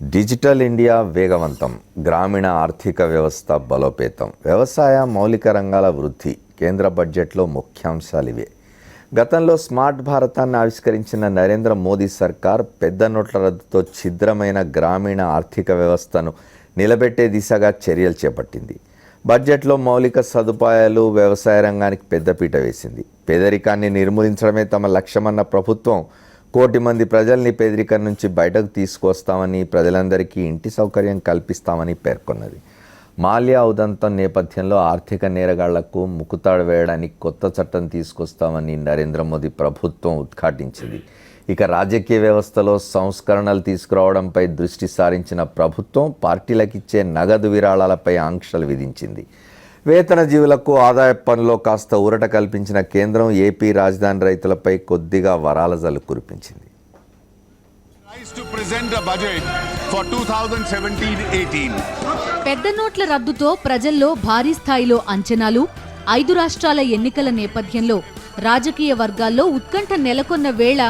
Digital India వేగవంతం, గ్రామీణ ఆర్థిక వ్యవస్థ బలోపేతం, వ్యవసాయ మౌలిక రంగాల వృద్ధి కేంద్ర బడ్జెట్లో ముఖ్యాంశాలివే. గతంలో స్మార్ట్ భారతాన్ని ఆవిష్కరించిన నరేంద్ర మోదీ సర్కార్ పెద్ద నోట్ల రద్దుతో ఛిద్రమైన గ్రామీణ ఆర్థిక వ్యవస్థను నిలబెట్టే దిశగా చర్యలు చేపట్టింది. బడ్జెట్లో మౌలిక సదుపాయాలు, వ్యవసాయ రంగానికి పెద్దపీట వేసింది. పేదరికాన్ని నిర్మూలించడమే తమ లక్ష్యమన్న ప్రభుత్వం కోటి మంది ప్రజల్ని పేదరికం నుంచి బయటకు తీసుకొస్తామని, ప్రజలందరికీ ఇంటి సౌకర్యం కల్పిస్తామని పేర్కొన్నది. మాల్యా ఉదంతం నేపథ్యంలో ఆర్థిక నేరగాళ్లకు ముకుతాడు వేయడానికి కొత్త చట్టం తీసుకొస్తామని నరేంద్ర మోదీ ప్రభుత్వం ఉద్ఘాటించింది. ఇక రాజకీయ వ్యవస్థలో సంస్కరణలు తీసుకురావడంపై దృష్టి సారించిన ప్రభుత్వం పార్టీలకిచ్చే నగదు విరాళాలపై ఆంక్షలు విధించింది. వేతన జీవులకు ఆదాయ పన్నులో కాస్త ఊరట కల్పించిన కేంద్రం ఏపీ రాజధాని రైతులపై కొద్దిగా వరాల జల్లు కురిపించింది. పెద్ద నోట్ల రద్దుతో ప్రజల్లో భారీ స్థాయిలో అంచనాలు, 5 రాష్ట్రాల ఎన్నికల నేపథ్యంలో రాజకీయ వర్గాల్లో ఉత్కంఠ నెలకొన్న వేళ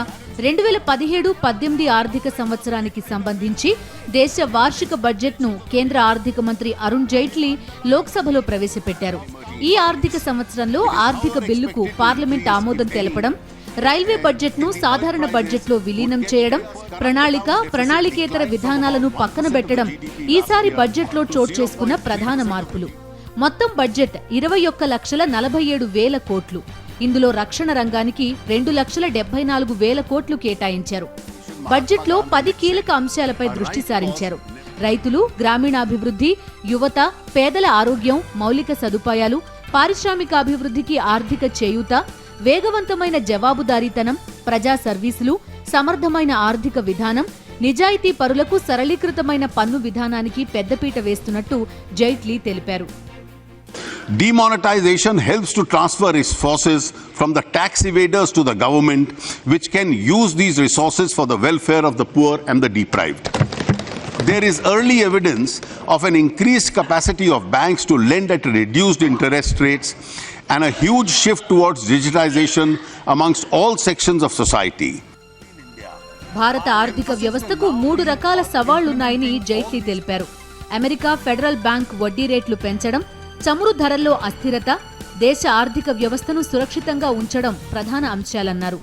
2017-18 ఆర్థిక సంవత్సరానికి సంబంధించి దేశ వార్షిక బడ్జెట్ను కేంద్ర ఆర్థిక మంత్రి అరుణ్ జైట్లీ లోక్సభలో ప్రవేశపెట్టారు. ఈ ఆర్థిక సంవత్సరంలో ఆర్థిక బిల్లుకు పార్లమెంట్ ఆమోదం తెలపడం, రైల్వే బడ్జెట్ను సాధారణ బడ్జెట్లో విలీనం చేయడం, ప్రణాళికేతర విధానాలను పక్కన పెట్టడం ఈసారి బడ్జెట్లో చోటు చేసుకున్న ప్రధాన మార్పులు. మొత్తం బడ్జెట్ 21,47,000 కోట్లు. ఇందులో రక్షణ రంగానికి 2,74,000 కోట్లు కేటాయించారు. బడ్జెట్లో 10 కీలక అంశాలపై దృష్టి సారించారు. రైతులు, గ్రామీణాభివృద్ధి, యువత, పేదల ఆరోగ్యం, మౌలిక సదుపాయాలు, పారిశ్రామికాభివృద్ధికి ఆర్థిక చేయూత, వేగవంతమైన జవాబుదారీతనం, ప్రజా సర్వీసులు, సమర్థమైన ఆర్థిక విధానం, నిజాయితీ పరులకు సరళీకృతమైన పన్ను విధానానికి పెద్దపీట వేస్తున్నట్టు జైట్లీ తెలిపారు. Demonetization helps to transfer resources from the tax evaders to the government, which can use these resources for the welfare of the poor and the deprived. There is early evidence of an increased capacity of banks to lend at reduced interest rates and a huge shift towards digitization amongst all sections of society. భారత ఆర్థిక వ్యవస్థకు 3 రకాల సవాళ్లున్నాయని జైట్లీ తెలిపారు. America federal bank వడ్డీ రేట్లు పెంచడం, చమురు ధరల్లో అస్థిరత, దేశ ఆర్థిక వ్యవస్థను సురక్షితంగా ఉంచడం ప్రధాన అంశాలన్నారు.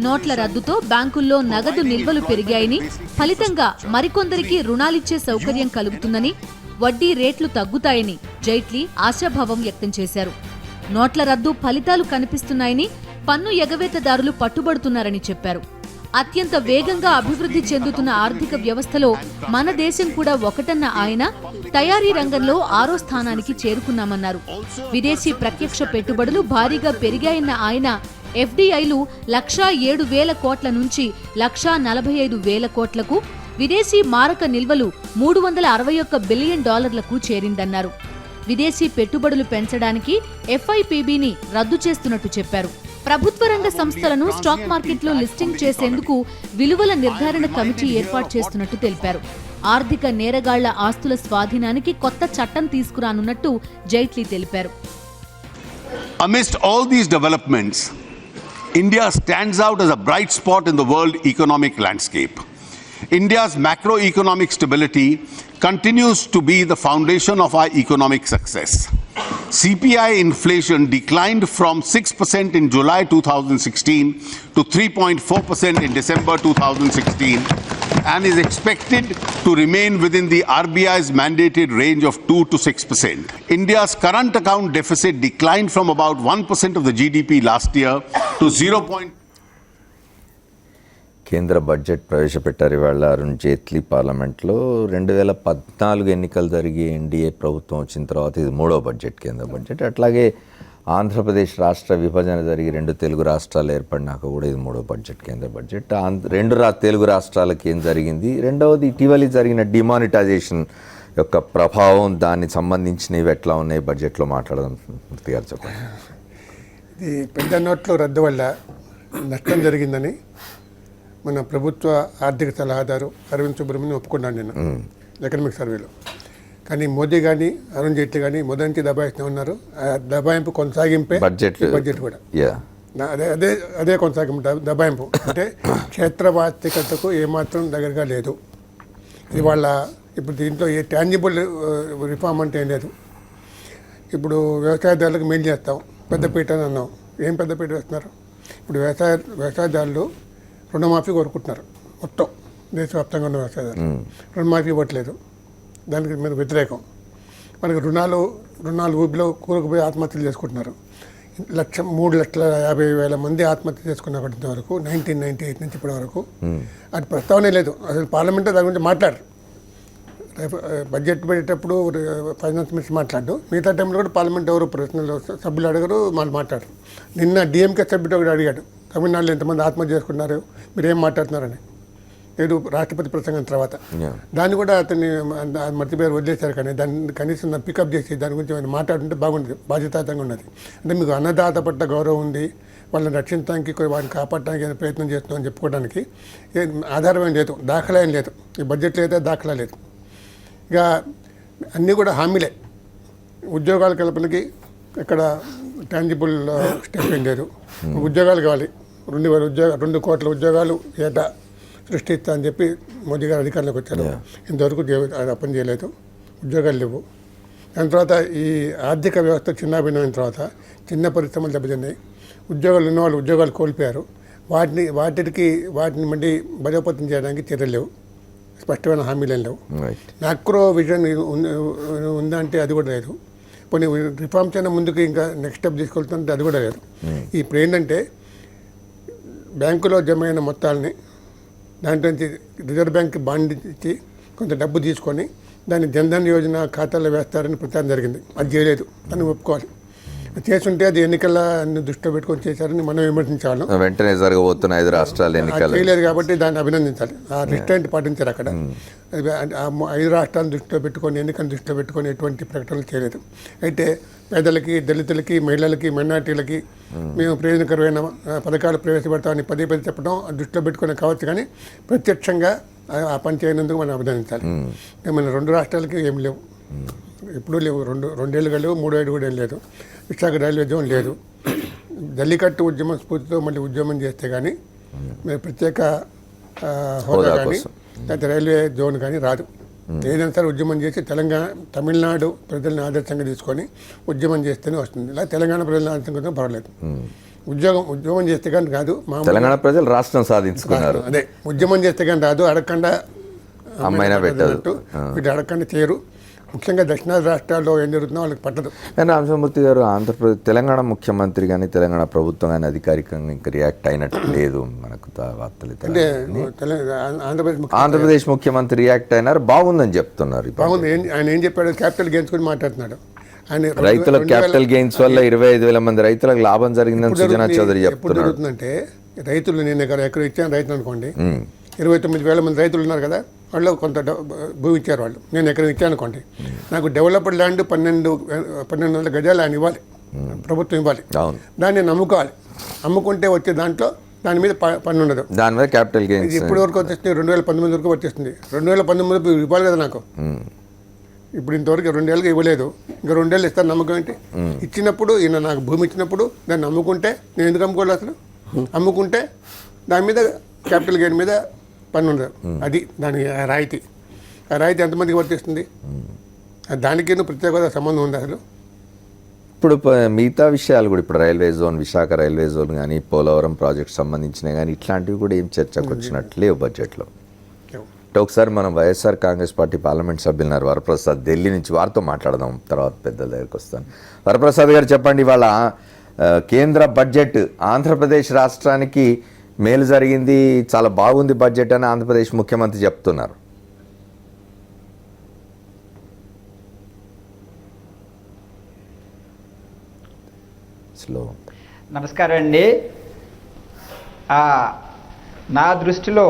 నోట్ల రద్దుతో బ్యాంకుల్లో నగదు నిల్వలు పెరిగాయని, ఫలితంగా మరికొందరికి రుణాలిచ్చే సౌకర్యం కలుగుతుందని, వడ్డీ రేట్లు తగ్గుతాయని జైట్లీ ఆశాభావం వ్యక్తం చేశారు. నోట్ల రద్దు ఫలితాలు కనిపిస్తున్నాయని, పన్ను ఎగవేతదారులు పట్టుబడుతున్నారని చెప్పారు. అత్యంత వేగంగా అభివృద్ధి చెందుతున్న ఆర్థిక వ్యవస్థలో మన దేశం కూడా ఒకటన్న ఆయన, తయారీ రంగంలో 6వ స్థానానికి చేరుకున్నామన్నారు. విదేశీ ప్రత్యక్ష పెట్టుబడులు భారీగా పెరిగాయన్న ఆయన, ఎఫ్డీఐలు 1,07,000 కోట్ల నుంచి 1,45,000 కోట్లకు, విదేశీ మారక నిల్వలు $361 బిలియన్ చేరిందన్నారు. విదేశీ పెట్టుబడులు పెంచడానికి ఎఫ్ఐపిబిని రద్దు చేస్తున్నట్టు చెప్పారు. ప్రభుత్వ రంగ సంస్థలను స్టాక్ మార్కెట్లో లిస్టింగ్ చేసేందుకు విలువల నిర్ధారణ కమిటీ ఏర్పాటు చేస్తున్నట్టు తెలిపారు. ఆర్థిక నేరగాళ్ల ఆస్తుల స్వాధీనానికి కొత్త చట్టం తీసుకురానున్నట్టు జైట్లీ తెలిపారు. Amidst all these developments, India stands out as a bright spot in the world economic landscape. India's macroeconomic stability continues to be the foundation of our economic success. CPI inflation declined from 6% in July 2016 to 3.4% in December 2016 and is expected to remain within the RBI's mandated range of 2 to 6%. India's current account deficit declined from about 1% of the GDP last year to 0. కేంద్ర budget ప్రవేశపెట్టారు ఇవాళ అరుణ్ జైట్లీ పార్లమెంట్లో. 2014 ఎన్నికలు జరిగి NDA ప్రభుత్వం వచ్చిన తర్వాత ఇది 3వ బడ్జెట్, కేంద్ర బడ్జెట్. అట్లాగే ఆంధ్రప్రదేశ్ రాష్ట్ర విభజన జరిగి 2 తెలుగు రాష్ట్రాలు ఏర్పడినాక కూడా ఇది 3వ బడ్జెట్, కేంద్ర బడ్జెట్. 2 తెలుగు రాష్ట్రాలకి ఏం జరిగింది, రెండవది ఇటీవల జరిగిన డిమానిటైజేషన్ యొక్క ప్రభావం, దానికి సంబంధించినవి ఎట్లా ఉన్నాయి బడ్జెట్లో మాట్లాడదాం. మూర్తి గారు చెప్పండి. ఇది పెద్ద నోట్ల రద్దు వల్ల నష్టం జరిగిందని మన ప్రభుత్వ ఆర్థిక సలహాదారు అరవింద్ సుబ్రహ్మణ్యం ఒప్పుకున్నాను నేను ఎకనామిక్ సర్వేలో. కానీ మోదీ కానీ అరుణ్ జైట్లీ కానీ మొదటి దబాయిస్తూ ఉన్నారు. ఆ దబాయింపు కొనసాగింపే బడ్జెట్ కూడా. అదే కొనసాగింపు, దబాయింపు. అంటే క్షేత్రవాస్తవికతకు ఏమాత్రం దగ్గరగా లేదు. ఇవాళ ఇప్పుడు దీంట్లో ఏ ట్యాంజిబుల్ రిఫార్మ్ అంటే ఏం లేదు. ఇప్పుడు వ్యవసాయదారులకు మేలు చేస్తాం, పెద్దపీట అని అన్నాం. ఏం పెద్దపీట వేస్తున్నారు? ఇప్పుడు వ్యవసాయదారులు రుణమాఫీ కోరుకుంటున్నారు. మొత్తం దేశవ్యాప్తంగా ఉన్న వ్యవసాయదారులు రుణమాఫీ ఇవ్వట్లేదు. దానికి మీరు వ్యతిరేకం. మనకి రుణాలు ఊపిలో కూరుకుపోయి ఆత్మహత్యలు చేసుకుంటున్నారు. 3,50,000 మంది ఆత్మహత్య చేసుకున్నప్పటి వరకు 1998 నుంచి ఇప్పటి వరకు అది ప్రస్తావనే లేదు. అసలు పార్లమెంట్లో దాని గురించి మాట్లాడరు. బడ్జెట్ పెట్టేటప్పుడు ఫైనాన్స్ మినిస్టర్ మాట్లాడు, మిగతా టైంలో కూడా పార్లమెంట్ ఎవరు ప్రశ్నలు సభ్యులు అడగరు, వాళ్ళు మాట్లాడరు. నిన్న డిఎంకే సభ్యుడు ఒకటి అడిగాడు, తమిళనాడులో ఎంతమంది ఆత్మహత్య చేసుకున్నారు, మీరు ఏం మాట్లాడుతున్నారని. ఏడు రాష్ట్రపతి ప్రసంగం తర్వాత దాన్ని కూడా అతన్ని మర్చిపోయారు, వదిలేశారు. కానీ దాన్ని కనీసం పికప్ చేసి దాని గురించి ఆయన మాట్లాడుతుంటే బాగుంటుంది, బాధ్యతాయుతంగా ఉన్నది. అంటే మీకు అన్నదాత పట్ల గౌరవం ఉంది, వాళ్ళని రక్షించడానికి వారిని కాపాడటానికి ఏదైనా ప్రయత్నం చేస్తున్నామని చెప్పుకోవడానికి ఆధారం ఏం లేదు, దాఖలా ఏం లేదు. ఈ బడ్జెట్లో అయితే దాఖలా లేదు. ఇక అన్నీ కూడా హామీలే. ఉద్యోగాల కల్పనకి ఇక్కడ టాంజిబుల్ స్టెప్ ఏం లేదు. ఉద్యోగాలు కావాలి, 2 కోట్ల ఉద్యోగాలు ఏటా సృష్టిస్తా అని చెప్పి మోదీ గారు అధికారంలోకి వచ్చారు. ఇంతవరకు అది పని చేయలేదు, ఉద్యోగాలు లేవు. దాని తర్వాత ఈ ఆర్థిక వ్యవస్థ చిన్నాభిన్నమైన తర్వాత చిన్న పరిశ్రమలు దెబ్బతిన్నాయి. ఉద్యోగాలు ఉన్నవాళ్ళు ఉద్యోగాలు కోల్పోయారు. వాటిని మళ్ళీ బలోపేతం చేయడానికి చర్యలు లేవు, స్పష్టమైన హామీలు లేవు. మ్యాక్రో విజన్ ఉందంటే అది కూడా లేదు. కొన్ని రిఫార్మ్స్ అయినా ముందుకు ఇంకా నెక్స్ట్ స్టెప్ తీసుకెళ్తుంటే అది కూడా లేదు. ఇప్పుడు ఏంటంటే బ్యాంకులో జమ అయిన మొత్తాలని దాంట్లో రిజర్వ్ బ్యాంక్ బాండ్ ఇచ్చి కొంత డబ్బు తీసుకొని దాన్ని జన్ధన్ యోజన ఖాతాలో వేస్తారని ప్రచారం జరిగింది. అది చేయలేదు, అని ఒప్పుకోవాలి. చేస్తుంటే అది ఎన్నికలను దృష్టిలో పెట్టుకొని చేశారని మనం విమర్శించాలి. వెంటనే జరగబోతున్న 5 రాష్ట్రాల ఎన్నికలు చేయలేదు కాబట్టి దాన్ని అభినందించాలి. ఆ రిస్ట్రెంట్ పాటించారు అక్కడ. 5 రాష్ట్రాలను దృష్టిలో పెట్టుకొని, ఎన్నికలను దృష్టిలో పెట్టుకొని ఎటువంటి ప్రకటనలు చేయలేదు. అయితే పేదలకి, దళితులకి, మహిళలకి, మైనార్టీలకి మేము ప్రయోజనకరమైన పథకాలు ప్రవేశపెడతామని పదే చెప్పడం దృష్టిలో పెట్టుకునే కావచ్చు. కానీ ప్రత్యక్షంగా ఆ పని చేయనందుకు మనం అభినందించాలి. మన 2 రాష్ట్రాలకి ఏం లేవు, ఎప్పుడూ లేవు. 2 ఏళ్ళుగా లేవు, 3 ఏళ్ళు కూడా ఏం లేదు. విశాఖ రైల్వే జోన్ లేదు. జల్లికట్టు ఉద్యమం స్ఫూర్తితో మళ్ళీ ఉద్యమం చేస్తే కానీ ప్రత్యేక హోదా కానీ లేకపోతే రైల్వే జోన్ కానీ రాదు. ఏదైనా సరే ఉద్యమం చేసి తమిళనాడు ప్రజల్ని ఆదర్శంగా తీసుకొని ఉద్యమం చేస్తేనే వస్తుంది. ఇలా తెలంగాణ ప్రజలను ఆదర్శంగా పర్వాలేదు. ఉద్యమం చేస్తే కానీ రాదు. తెలంగాణ ప్రజలు రాష్ట్రం సాధించుకున్నారు. అదే ఉద్యమం చేస్తే కానీ రాదు, అడగకుండా అమ్మాయినా పెట్టదు, వీటి అడగకుండా చేయరు. ముఖ్యంగా దక్షిణాది రాష్ట్రాల్లో ఏం జరుగుతుందో వాళ్ళకి పట్టదు. కానీ రామచంద్రమూర్తి గారు, తెలంగాణ ముఖ్యమంత్రి కానీ తెలంగాణ ప్రభుత్వం కానీ అధికారికంగా ఇంకా రియాక్ట్ అయినట్టు లేదు. మనకు వార్తలు అంటే ఆంధ్రప్రదేశ్ ముఖ్యమంత్రి రియాక్ట్ అయినారు, బాగుందని చెప్తున్నారు. బాగుంది. ఆయన ఏం చెప్పాడు? క్యాపిటల్ గెయిన్స్ గురించి మాట్లాడుతున్నాడు. రైతులకు క్యాపిటల్ గెయిన్స్ వల్ల 25,000 మంది రైతులకు లాభం జరిగిందని సుజనా చౌదరి చెప్తున్నారు. జరుగుతుందంటే రైతులు, నేను ఎక్కడ ఇచ్చాను రైతులు అనుకోండి, 29,000 మంది రైతులు ఉన్నారు కదా, వాళ్ళు కొంత భూమి ఇచ్చారు. వాళ్ళు నేను ఎక్కడ ఇచ్చాను అనుకోండి, నాకు డెవలప్డ్ ల్యాండ్ 1,200 గజాలు ఆయన ఇవ్వాలి, ప్రభుత్వం ఇవ్వాలి. దాన్ని నేను అమ్ముకోవాలి. అమ్ముకుంటే వచ్చే దాంట్లో దాని మీద పన్ను ఉండదు. దాని మీద క్యాపిటల్ గెయిన్స్ ఇప్పటి వరకు వచ్చేస్తుంది, 2019 వరకు వచ్చేస్తుంది. 2019 ఇవ్వాలి కదా నాకు. ఇప్పుడు ఇంతవరకు 2 ఏళ్ళకి ఇవ్వలేదు, ఇంకా 2 ఏళ్ళు ఇస్తాను. నమ్మకం ఏంటి? ఇచ్చినప్పుడు ఈయన నాకు భూమి ఇచ్చినప్పుడు దాన్ని అమ్ముకుంటే నేను ఎందుకు అమ్ముకోవాలి? అసలు అమ్ముకుంటే దాని మీద క్యాపిటల్ గెయిన్ మీద పన్ను ఉండదు. అది దాని రాయితీ. ఆ రాయితీ ఎంతమందికి వర్తిస్తుంది? దానికి ప్రత్యేక సంబంధం ఉంది అసలు. ఇప్పుడు మిగతా విషయాలు కూడా, ఇప్పుడు railway zone, Visakha railway zone కానీ, పోలవరం ప్రాజెక్ట్ సంబంధించినవి కానీ, ఇట్లాంటివి కూడా ఏం చర్చకు వచ్చినట్లు లేవు బడ్జెట్లో. ఒకసారి మనం వైఎస్ఆర్ కాంగ్రెస్ పార్టీ పార్లమెంట్ సభ్యులున్నారు వరప్రసాద్, ఢిల్లీ నుంచి, వారితో మాట్లాడదాం, తర్వాత పెద్దల దగ్గరికి వస్తాను. వరప్రసాద్ గారు చెప్పండి, ఇవాళ కేంద్ర బడ్జెట్ ఆంధ్రప్రదేశ్ రాష్ట్రానికి మేలు జరిగింది, చాలా బాగుంది బడ్జెట్ అని ఆంధ్రప్రదేశ్ ముఖ్యమంత్రి చెప్తున్నారు. నమస్కారం అండి. నా దృష్టిలో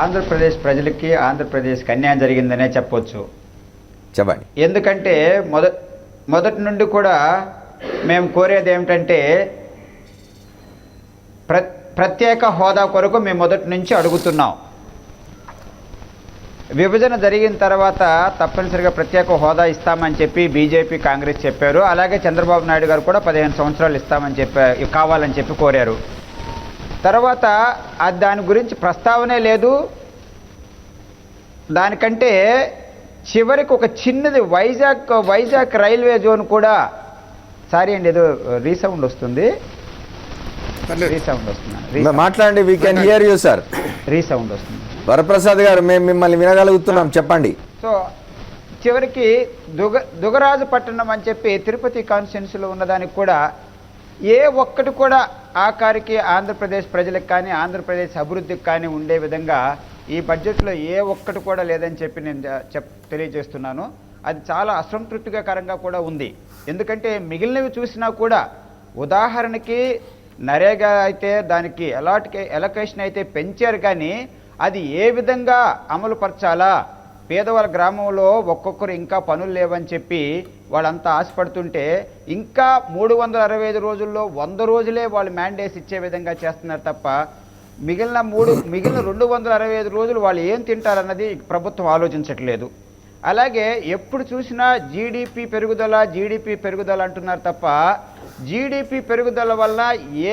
ఆంధ్రప్రదేశ్ ప్రజలకి, ఆంధ్రప్రదేశ్కి అన్యాయం జరిగిందనే చెప్పొచ్చు. చెప్పండి. ఎందుకంటే మొదటి నుండి కూడా మేము కోరేది ఏమిటంటే ప్రత్యేక హోదా కొరకు మేము మొదటి నుంచి అడుగుతున్నాం. విభజన జరిగిన తర్వాత తప్పనిసరిగా ప్రత్యేక హోదా ఇస్తామని చెప్పి బీజేపీ, కాంగ్రెస్ చెప్పారు. అలాగే చంద్రబాబు నాయుడు గారు కూడా 15 సంవత్సరాలు ఇస్తామని కావాలని చెప్పి కోరారు. తర్వాత దాని గురించి ప్రస్తావనే లేదు. దానికంటే చివరికి ఒక చిన్నది వైజాగ్ రైల్వే జోన్ కూడా, సారీ అండి ఏదో రీసౌండ్ వస్తుంది, రీసౌండ్ వస్తుంది, మాట్లాడండి, we can hear you sir. Resound వస్తుంది. వరప్రసాద్ గారు, మేము మిమ్మల్ని వినగలుగుతున్నాం, చెప్పండి. సో చివరికి దుగరాజపట్నం అని చెప్పి తిరుపతి కాన్స్టిట్యున్సీలో ఉన్నదానికి కూడా ఏ ఒక్కటి కూడా ఆఖరికి ఆంధ్రప్రదేశ్ ప్రజలకు కానీ ఆంధ్రప్రదేశ్ అభివృద్ధికి కానీ ఉండే విధంగా ఈ బడ్జెట్లో ఏ ఒక్కటి కూడా లేదని చెప్పి నేను తెలియజేస్తున్నాను. అది చాలా అసంతృప్తికరంగా కూడా ఉంది. ఎందుకంటే మిగిలినవి చూసినా కూడా, ఉదాహరణకి నరేగా అయితే దానికి ఎలకేషన్ అయితే పెంచారు, కానీ అది ఏ విధంగా అమలు పరచాలా, పేదవాళ్ళ గ్రామంలో ఒక్కొక్కరు ఇంకా పనులు లేవని చెప్పి వాళ్ళంతా ఆశపడుతుంటే ఇంకా 365 రోజుల్లో 100 రోజులే వాళ్ళు మ్యాండేట్స్ ఇచ్చే విధంగా చేస్తున్నారు తప్ప మిగిలిన 265 రోజులు వాళ్ళు ఏం తింటారన్నది ప్రభుత్వం ఆలోచించట్లేదు. అలాగే ఎప్పుడు చూసినా జీడిపి పెరుగుదల అంటున్నారు తప్ప జీడిపి పెరుగుదల వల్ల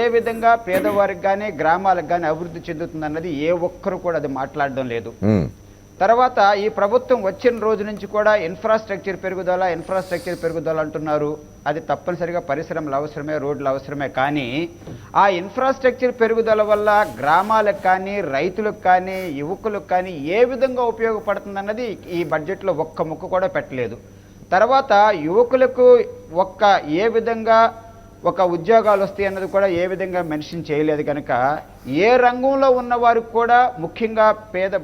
ఏ విధంగా పేదవారికి కానీ గ్రామాలకు కానీ అభివృద్ధి చెందుతుందన్నది ఏ ఒక్కరు కూడా అది మాట్లాడడం లేదు. తర్వాత ఈ ప్రభుత్వం వచ్చిన రోజు నుంచి కూడా ఇన్ఫ్రాస్ట్రక్చర్ పెరుగుదల అంటున్నారు. అది తప్పనిసరిగా పరిశ్రమలు అవసరమే, రోడ్లు అవసరమే, కానీ ఆ ఇన్ఫ్రాస్ట్రక్చర్ పెరుగుదల వల్ల గ్రామాలకు కానీ రైతులకు కానీ యువకులకు కానీ ఏ విధంగా ఉపయోగపడుతుందన్నది ఈ బడ్జెట్లో ఒక్క ముక్క కూడా పెట్టలేదు. తర్వాత యువకులకు ఏ విధంగా ఒక ఉద్యోగాలు వస్తాయి అన్నది కూడా ఏ విధంగా మెన్షన్ చేయలేదు. కనుక ఏ రంగంలో ఉన్నవారికి కూడా, ముఖ్యంగా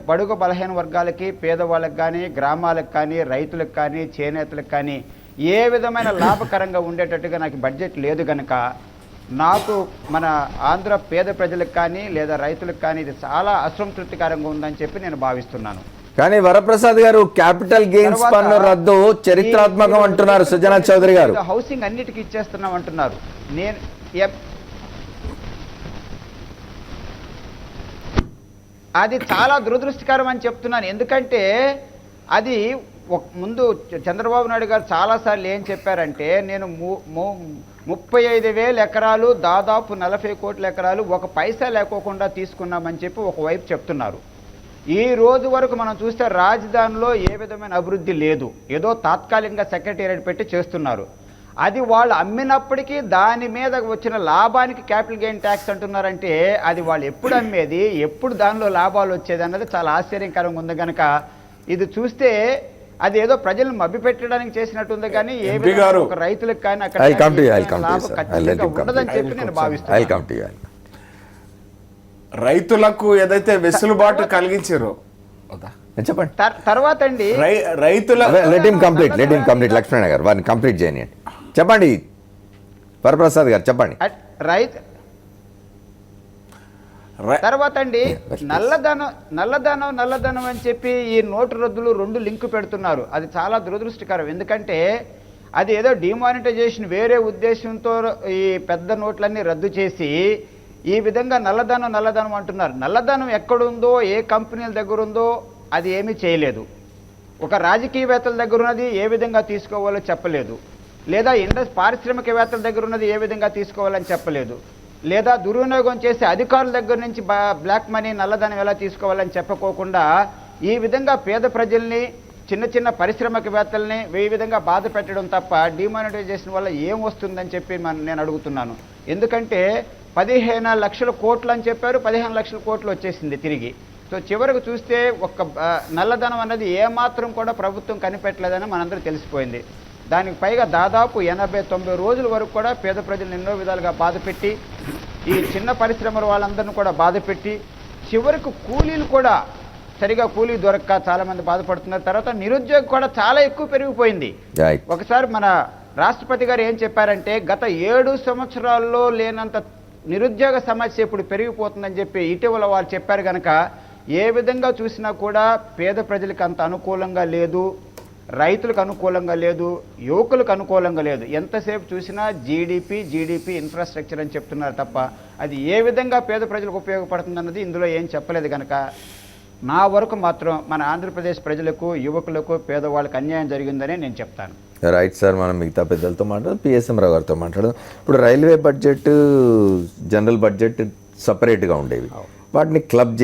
బడుగు బలహీన వర్గాలకి, పేదవాళ్ళకి కానీ గ్రామాలకు కానీ రైతులకు కానీ చేనేతలకు కానీ ఏ విధమైన లాభకరంగా ఉండేటట్టుగా నాకు బడ్జెట్ లేదు. కనుక నాకు మన ఆంధ్ర పేద ప్రజలకు కానీ లేదా రైతులకు కానీ ఇది చాలా అసంతృప్తికరంగా ఉందని చెప్పి నేను భావిస్తున్నాను. కానీ వరప్రసాద్ గారు, క్యాపిటల్ గెయిన్స్ పన్ను రద్దు చరిత్రాత్మకం అంటున్నారు సుజనా చౌదరి గారు. హౌసింగ్ అన్నిటికీ ఇచ్చేస్తున్నాం అంటున్నారు. అది చాలా దురదృష్టకరం అని చెప్తున్నాను. ఎందుకంటే అది ముందు చంద్రబాబు నాయుడు గారు చాలాసార్లు ఏం చెప్పారంటే, నేను 35,000 ఎకరాలు, దాదాపు 40 కోట్ల ఎకరాలు ఒక పైసా లేకోకుండా తీసుకున్నామని చెప్పి ఒకవైపు చెప్తున్నారు. ఈ రోజు వరకు మనం చూస్తే రాజధానిలో ఏ విధమైన అభివృద్ధి లేదు. ఏదో తాత్కాలికంగా సెక్రటేరియట్ పెట్టి చేస్తున్నారు. అది వాళ్ళు అమ్మినప్పటికీ దాని మీద వచ్చిన లాభానికి క్యాపిటల్ గెయిన్ ట్యాక్స్ అంటున్నారంటే అది వాళ్ళు ఎప్పుడు అమ్మేది, ఎప్పుడు దానిలో లాభాలు వచ్చేది అన్నది చాలా ఆశ్చర్యకరంగా ఉంది. కనుక ఇది చూస్తే అది ఏదో ప్రజలను మభ్యపెట్టడానికి చేసినట్టుంది, కానీ ఏ విధంగా ఒక రైతులకు కానీ అక్కడ ఉండదని చెప్పి నేను భావిస్తున్నాను. రైతులకు ఏదైతే వెసులుబాటు కలిగించారో చెప్పండి. తర్వాత అండి రైతుల లెట్ హిమ్ కంప్లీట్ లక్ష్మణ గారు, వారిని కంప్లీట్ చేయనియండి. చెప్పండి వరప్రసాద్ గారు, చెప్పండి. తర్వాత అండి నల్లధనం అని చెప్పి ఈ నోటు రద్దులు 2 లింకు పెడుతున్నారు. అది చాలా దురదృష్టకరం. ఎందుకంటే అది ఏదో డిమానిటైజేషన్ వేరే ఉద్దేశంతో ఈ పెద్ద నోట్లన్నీ రద్దు చేసి ఈ విధంగా నల్లధనం అంటున్నారు. నల్లధనం ఎక్కడుందో, ఏ కంపెనీల దగ్గర ఉందో అది ఏమీ చేయలేదు. ఒక రాజకీయవేత్తల దగ్గర ఉన్నది ఏ విధంగా తీసుకోవాలో చెప్పలేదు, లేదా పారిశ్రామికవేత్తల దగ్గర ఉన్నది ఏ విధంగా తీసుకోవాలని చెప్పలేదు, లేదా దుర్వినియోగం చేసే అధికారుల దగ్గర నుంచి బ్లాక్ మనీ నల్లధనం ఎలా తీసుకోవాలని చెప్పకోకుండా ఈ విధంగా పేద ప్రజల్ని, చిన్న పారిశ్రామికవేత్తల్ని ఈ విధంగా బాధ పెట్టడం తప్ప డిమానిటైజేషన్ వల్ల ఏం వస్తుందని చెప్పి నేను అడుగుతున్నాను. ఎందుకంటే 15 లక్షల కోట్లు అని చెప్పారు, 15 లక్షల కోట్లు వచ్చేసింది తిరిగి. సో చివరకు చూస్తే నల్లధనం అన్నది ఏమాత్రం కూడా ప్రభుత్వం కనిపెట్టలేదని మనందరూ తెలిసిపోయింది. దానికి పైగా దాదాపు 80-90 రోజుల వరకు కూడా పేద ప్రజలను ఎన్నో విధాలుగా బాధపెట్టి, ఈ చిన్న పరిశ్రమల వాళ్ళందరినీ కూడా బాధపెట్టి, చివరికి కూలీలు కూడా సరిగా కూలీ దొరక్క చాలామంది బాధపడుతున్నారు. తర్వాత నిరుద్యోగం కూడా చాలా ఎక్కువ పెరిగిపోయింది. ఒకసారి మన రాష్ట్రపతి గారు ఏం చెప్పారంటే, గత 7 సంవత్సరాల్లో లేనంత నిరుద్యోగ సమస్య ఇప్పుడు పెరిగిపోతుందని చెప్పి ఇటీవల వాళ్ళు చెప్పారు. కనుక ఏ విధంగా చూసినా కూడా పేద ప్రజలకు అంత అనుకూలంగా లేదు, రైతులకు అనుకూలంగా లేదు, యువకులకు అనుకూలంగా లేదు. ఎంతసేపు చూసినా జీడిపి ఇన్ఫ్రాస్ట్రక్చర్ అని చెప్తున్నారు తప్ప అది ఏ విధంగా పేద ప్రజలకు ఉపయోగపడుతుందన్నది ఇందులో ఏం చెప్పలేదు. కనుక నా వరకు మాత్రం మన ఆంధ్రప్రదేశ్ ప్రజలకు, యువకులకు, పేదవాళ్ళకి అన్యాయం జరిగిందనే నేను చెప్తాను. రైట్ సార్, మనం మిగతా పెద్దలతో మాట్లాడదాం. పిఎస్ఎం రావు గారితో మాట్లాడదాం. ఇప్పుడు రైల్వే బడ్జెట్, జనరల్ బడ్జెట్ సపరేట్గా ఉండేవి, వాటిని క్లబ్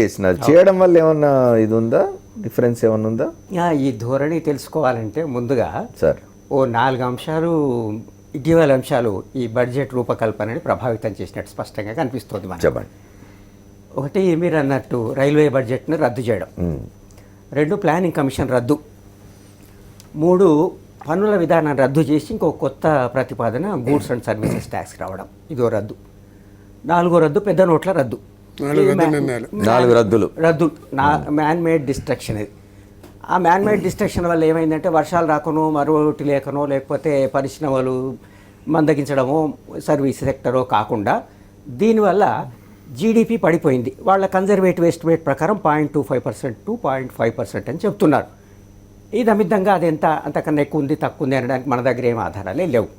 చేయడం వల్ల ఏమన్నా ఇది ఉందా? డిఫరెన్స్ ఏమైనా ఉందా ఈ ధోరణి తెలుసుకోవాలంటే ముందుగా సార్? ఓ 4 అంశాలు, ఇటీవల అంశాలు ఈ బడ్జెట్ రూపకల్పనని ప్రభావితం చేసినట్టు స్పష్టంగా కనిపిస్తుంది మనకు. చెప్పండి. ఒకటి మీరు అన్నట్టు రైల్వే బడ్జెట్ను రద్దు చేయడం, 2 ప్లానింగ్ కమిషన్ రద్దు, 3 పన్నుల విధానం రద్దు చేసి ఇంకో కొత్త ప్రతిపాదన గూడ్స్ అండ్ సర్వీసెస్ ట్యాక్స్ రావడం, ఇదో రద్దు. 4వ రద్దు పెద్ద నోట్ల రద్దు. 4 రద్దులు మ్యాన్ మేడ్ డిస్ట్రక్షన్ ఇది. ఆ మ్యాన్ మేడ్ డిస్ట్రక్షన్ వల్ల ఏమైందంటే వర్షాలు రాకనో, మరొకటి లేకనో, లేకపోతే పరిశ్రమలు మందగించడమో, సర్వీస్ సెక్టరో కాకుండా దీనివల్ల జీడిపి పడిపోయింది. వాళ్ళ కన్జర్వేటివ్ ఎస్టిమేట్ ప్రకారం 0.25% to 0.5% అని చెప్తున్నారు. ఇది అమితంగా అది ఎంత అంతకన్నా ఎక్కువ ఉంది తక్కువ ఉంది అనడానికి మన దగ్గర ఏం ఆధారాలే లేవు.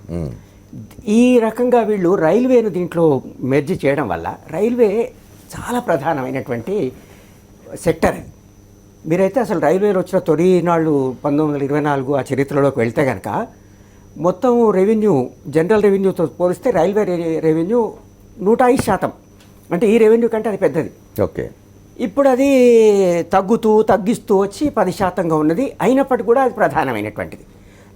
ఈ రకంగా వీళ్ళు రైల్వేను దీంట్లో మెర్జ్ చేయడం వల్ల రైల్వే చాలా ప్రధానమైనటువంటి సెక్టర్. మీరైతే అసలు రైల్వేలో వచ్చిన తొలి నాళ్ళు 1924 ఆ చరిత్రలోకి వెళ్తే కనుక మొత్తం రెవెన్యూ, జనరల్ రెవెన్యూతో పోలిస్తే రైల్వే రెవెన్యూ 105%. అంటే ఈ రెవెన్యూ కంటే అది పెద్దది. ఓకే. ఇప్పుడు అది తగ్గిస్తూ వచ్చి 10%గా ఉన్నది. అయినప్పటికీ కూడా అది ప్రధానమైనటువంటిది.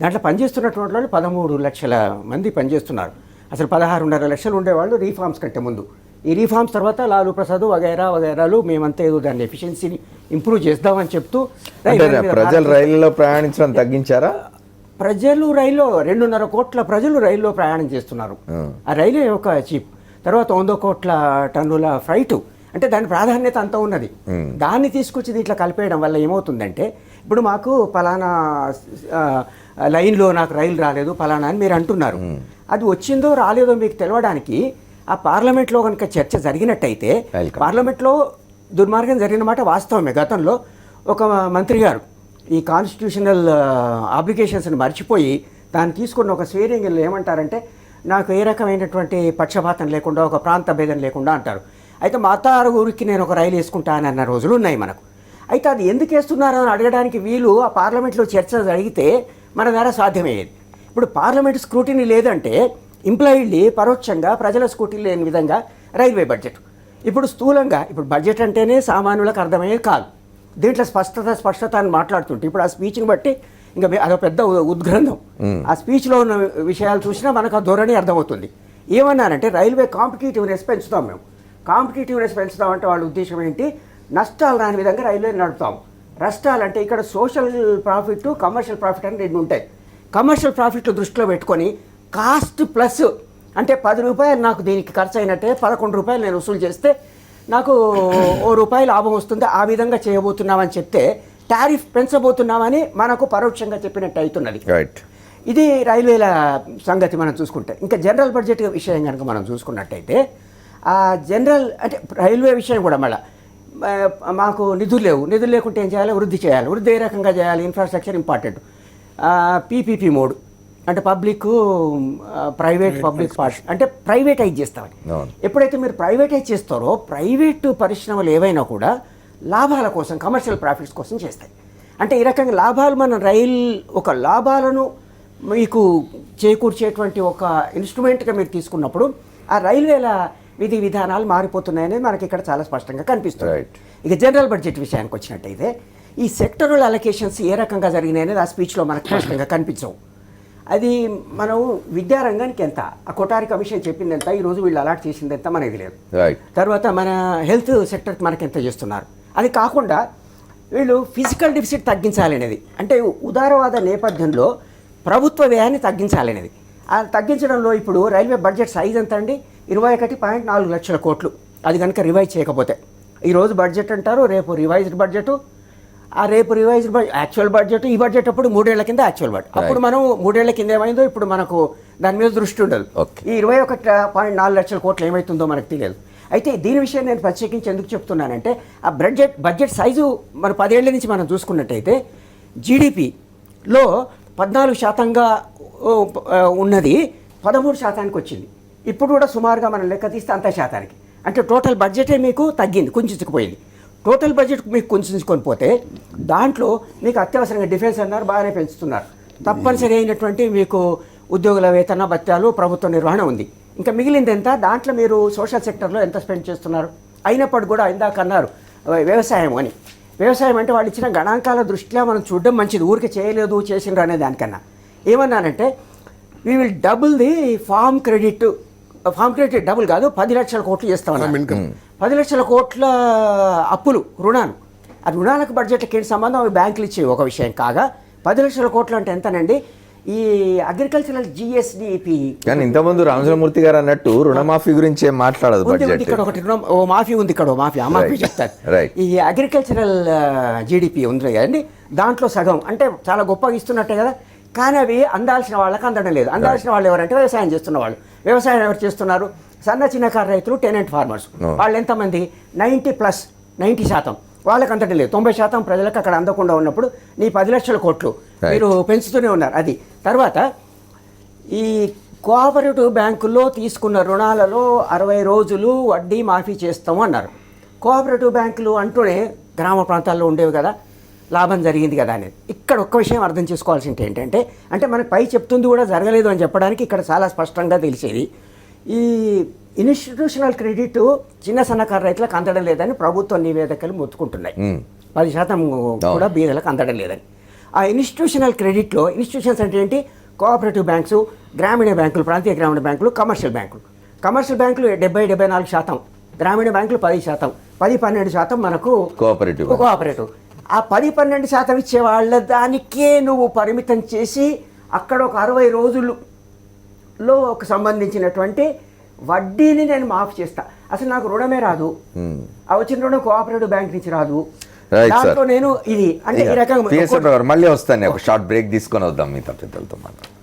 దాంట్లో పనిచేస్తున్నటువంటి వాళ్ళు 13 లక్షల మంది పనిచేస్తున్నారు. అసలు 16.5 లక్షలు ఉండేవాళ్ళు రీఫార్మ్స్ కంటే ముందు. ఈ రీఫార్మ్స్ తర్వాత లాలూ ప్రసాద్ వగైరాలు మేమంతా ఏదో దాని ఎఫిషియన్సీని ఇంప్రూవ్ చేద్దామని చెప్తూ ప్రజలు రైల్లో ప్రయాణించడం తగ్గించారా? ప్రజలు రైల్లో 2.5 కోట్ల ప్రజలు రైల్లో ప్రయాణం చేస్తున్నారు. ఆ రైలు ఒక చీప్. తర్వాత 100 కోట్ల టన్నుల ఫ్రైట్, అంటే దాని ప్రాధాన్యత అంతా ఉన్నది. దాన్ని తీసుకొచ్చి దీంట్లో కలిపేయడం వల్ల ఏమవుతుందంటే ఇప్పుడు మాకు పలానా లైన్లో నాకు రైలు రాలేదు పలానా అని మీరు అంటున్నారు. అది వచ్చిందో రాలేదో మీకు తెలవడానికి ఆ పార్లమెంట్లో కనుక చర్చ జరిగినట్టయితే, పార్లమెంట్లో దుర్మార్గం జరిగిన మాట వాస్తవమే. గతంలో ఒక మంత్రి గారు ఈ కాన్స్టిట్యూషనల్ ఆబ్లిగేషన్స్ని మర్చిపోయి దాన్ని తీసుకున్న ఒక స్వేరింగ్లో ఏమంటారంటే, నాకు ఏ రకమైనటువంటి పక్షపాతం లేకుండా, ఒక ప్రాంత భేదం లేకుండా అంటారు. అయితే మా అత్తారు ఊరికి నేను ఒక రైలు వేసుకుంటానన్న రోజులు ఉన్నాయి మనకు. అయితే అది ఎందుకు వేస్తున్నారో అని అడగడానికి వీలు ఆ పార్లమెంట్లో చర్చ జరిగితే మన ద్వారా సాధ్యమయ్యేది. ఇప్పుడు పార్లమెంట్ స్క్రూటినీ లేదంటే ఇంప్లాయిడ్లీ పరోక్షంగా ప్రజల స్క్రూటినీ లేని విధంగా రైల్వే బడ్జెట్. ఇప్పుడు స్థూలంగా ఇప్పుడు బడ్జెట్ అంటేనే సామాన్యులకు అర్థమయ్యేది కాదు. దీంట్లో స్పష్టత అని మాట్లాడుతుంటే ఇప్పుడు ఆ స్పీచ్ని బట్టి ఇంకా అదో పెద్ద ఉద్గ్రంథం. ఆ స్పీచ్లో ఉన్న విషయాలు చూసినా మనకు ఆ ధోరణి అర్థమవుతుంది. ఏమన్నారంటే రైల్వే కాంపిటేటివ్నెస్ పెంచుతాం మేము. కాంపిటేటివ్నెస్ పెంచుతామంటే వాళ్ళ ఉద్దేశం ఏంటి? నష్టాలు రాని విధంగా రైల్వే నడుపుతాం. నష్టాలు అంటే ఇక్కడ సోషల్ ప్రాఫిట్, కమర్షియల్ ప్రాఫిట్ అని 2 ఉంటాయి. కమర్షియల్ ప్రాఫిట్లు దృష్టిలో పెట్టుకొని కాస్ట్ ప్లస్ అంటే 10 రూపాయలు నాకు దీనికి ఖర్చు అయినట్టే 11 రూపాయలు నేను వసూలు చేస్తే నాకు ₹1 లాభం వస్తుంది. ఆ విధంగా చేయబోతున్నామని చెప్తే టారిఫ్ పెంచబోతున్నామని మనకు పరోక్షంగా చెప్పినట్టు అవుతున్నది. ఇది రైల్వేల సంగతి మనం చూసుకుంటే. ఇంకా జనరల్ బడ్జెట్ విషయం కనుక మనం చూసుకున్నట్టయితే ఆ జనరల్ అంటే రైల్వే విషయం కూడా మళ్ళీ మాకు నిధులు లేకుంటే ఏం చేయాలి? వృద్ధి చేయాలి. వృద్ధి ఏ రకంగా చేయాలి? Infrastructure important. పీపీపీ మోడ్ అంటే పబ్లిక్ పార్ట్ అంటే ప్రైవేటైజ్ చేస్తామని. ఎప్పుడైతే మీరు ప్రైవేటైజ్ చేస్తారో ప్రైవేటు పరిశ్రమలు ఏవైనా కూడా లాభాల కోసం, కమర్షియల్ ప్రాఫిట్స్ కోసం చేస్తాయి. అంటే ఈ రకంగా లాభాలు మన ఒక లాభాలను మీకు చేకూర్చేటువంటి ఒక ఇన్స్ట్రుమెంట్గా మీరు తీసుకున్నప్పుడు ఆ రైల్వేల విధి విధానాలు మారిపోతున్నాయనేది మనకి ఇక్కడ చాలా స్పష్టంగా కనిపిస్తుంది. ఇక జనరల్ బడ్జెట్ విషయానికి వచ్చినట్టయితే ఈ సెక్టరల్ అలొకేషన్స్ ఏ రకంగా జరిగినాయి అనేది ఆ స్పీచ్లో మనకు స్పష్టంగా కనిపించవు. అది మనం విద్యారంగానికి ఎంత, ఆ కొటారి కమిషన్ చెప్పింది ఎంత, ఈరోజు వీళ్ళు అలాట్ చేసింది ఎంత మనకి లేదు. తర్వాత మన హెల్త్ సెక్టర్కి మనకి ఎంత చేస్తున్నారు. అది కాకుండా వీళ్ళు ఫిజికల్ డెఫిసిట్ తగ్గించాలనేది, అంటే ఉదారవాద నేపథ్యంలో ప్రభుత్వ వ్యయాన్ని తగ్గించాలనేది. ఆ తగ్గించడంలో ఇప్పుడు రైల్వే బడ్జెట్ సైజ్ ఎంత అండి? 21.4 లక్షల కోట్లు. అది కనుక రివైజ్ చేయకపోతే ఈరోజు బడ్జెట్ అంటారు, రేపు రివైజ్డ్ బడ్జెట్, ఆ రేపు రివైజ్డ్ యాక్చువల్ బడ్జెట్, ఈ బడ్జెట్ అప్పుడు 3 ఏళ్ల కింద యాక్చువల్ బడ్జెట్. అప్పుడు మనం 3 ఏళ్ల కింద ఏమైందో ఇప్పుడు మనకు దాని మీద దృష్టి ఉండదు. ఈ 21.4 లక్షల కోట్లు ఏమవుతుందో మనకు తెలియదు. అయితే దీని విషయం నేను ప్రత్యేకించి ఎందుకు చెప్తున్నానంటే ఆ బడ్జెట్ సైజు మన 10 ఏళ్ల నుంచి మనం చూసుకున్నట్టయితే జీడిపిలో 14% ఉన్నది 13% వచ్చింది. ఇప్పుడు కూడా సుమారుగా మనం లెక్క తీస్తే అంత శాతానికి, అంటే టోటల్ బడ్జెటే మీకు తగ్గింది, కుంచుకుపోయింది. టోటల్ బడ్జెట్ మీకు కుంచుకొని పోతే దాంట్లో మీకు అత్యవసరంగా డిఫెన్స్ అన్నారు, బాగానే పెంచుతున్నారు. తప్పనిసరి అయినటువంటి మీకు ఉద్యోగుల వేతన భత్యాలు, ప్రభుత్వ నిర్వహణ ఉంది. ఇంకా మిగిలింది ఎంత? దాంట్లో మీరు సోషల్ సెక్టర్లో ఎంత స్పెండ్ చేస్తున్నారు? అయినప్పటికీ కూడా ఇందాక అన్నారు వ్యవసాయం అని. వ్యవసాయం అంటే వాళ్ళు ఇచ్చిన గణాంకాల దృష్ట్యా మనం చూడడం మంచిది, ఊరికే చేయలేదు చేసిండ్రు అనే దానికన్నా. ఏమన్నానంటే we will double the farm credit double కాదు 10 లక్షల కోట్లు చేస్తామన్నారు. 10 లక్షల కోట్ల అప్పులు, రుణాలు, ఆ రుణాలకు బడ్జెట్లకి ఏంటి సంబంధం, అవి బ్యాంకులు ఇచ్చేవి ఒక విషయం కాగా 10 లక్షల కోట్లు అంటే ఎంతనండి? ఈ అగ్రికల్చరల్ జిఎస్డిపి. కానీ ఇంతకుముందు రామచంద్రమూర్తి గారు అన్నట్టు రుణమాఫీ గురించి ఏం మాట్లాడదు బడ్జెట్. ఇక్కడ ఒకటి మాఫీ ఉంది, ఇక్కడ మాఫీ, ఆ మాఫీ చెప్తారు. Right. ఈ అగ్రికల్చరల్ జీడిపి ఉంది కదండి, దాంట్లో సగం అంటే చాలా గొప్పగా ఇస్తున్నట్టే కదా. కానీ అవి అందాల్సిన వాళ్ళకి అందడం లేదు. అందాల్సిన వాళ్ళు ఎవరంటే వ్యవసాయం చేస్తున్న వాళ్ళు. వ్యవసాయం ఎవరు చేస్తున్నారు? సన్న చిన్నకారు రైతులు, టెనెంట్ ఫార్మర్స్. వాళ్ళు ఎంతమంది? 90% వాళ్ళకి అందడం లేదు. 90% ప్రజలకు అక్కడ అందకుండా ఉన్నప్పుడు నీ 10 లక్షల కోట్లు మీరు పెంచుతూనే ఉన్నారు. అది తర్వాత ఈ కోఆపరేటివ్ బ్యాంకుల్లో తీసుకున్న రుణాలలో 60 రోజులు వడ్డీ మాఫీ చేస్తాము అన్నారు. కోఆపరేటివ్ బ్యాంకులు అంటూనే గ్రామ ప్రాంతాల్లో ఉండేవి కదా, లాభం జరిగింది కదా అనేది. ఇక్కడ ఒక్క విషయం అర్థం చేసుకోవాల్సింది ఏంటంటే, అంటే మనకు పై చెప్తుంది కూడా జరగలేదు అని చెప్పడానికి ఇక్కడ చాలా స్పష్టంగా తెలిసేది, ఈ ఇన్స్టిట్యూషనల్ క్రెడిట్ చిన్న సన్నకారు రైతులకు అందడం లేదని ప్రభుత్వ నివేదికలు మొత్తుకుంటున్నాయి. 10% కూడా బీదలకు అందడం లేదని. ఆ ఇన్స్టిట్యూషనల్ క్రెడిట్లో, ఇన్స్టిట్యూషన్స్ అంటే ఏంటి? కోఆపరేటివ్ బ్యాంక్స్, గ్రామీణ బ్యాంకులు, ప్రాంతీయ గ్రామీణ బ్యాంకులు, కమర్షియల్ బ్యాంకులు. కమర్షియల్ బ్యాంకులు 70-74%, గ్రామీణ బ్యాంకులు 10%, 10-12% మనకు కోఆపరేటివ్. ఆ 10-12% ఇచ్చే వాళ్ళ దానికే నువ్వు పరిమితం చేసి అక్కడ ఒక 60 రోజుల్లో ఒక సంబంధించినటువంటి వడ్డీని నేను మాఫ్ చేస్తా. అసలు నాకు రుణమే రాదు, ఆ వచ్చిన రుణం కోఆపరేటివ్ బ్యాంక్ నుంచి రాదు. దాంట్లో నేను ఇది అంటే ఈ రకంగా మళ్ళీ వస్తాను. ఒక షార్ట్ బ్రేక్ తీసుకొని వద్దాం మిగతా పెద్దలతో మాట్లాడు.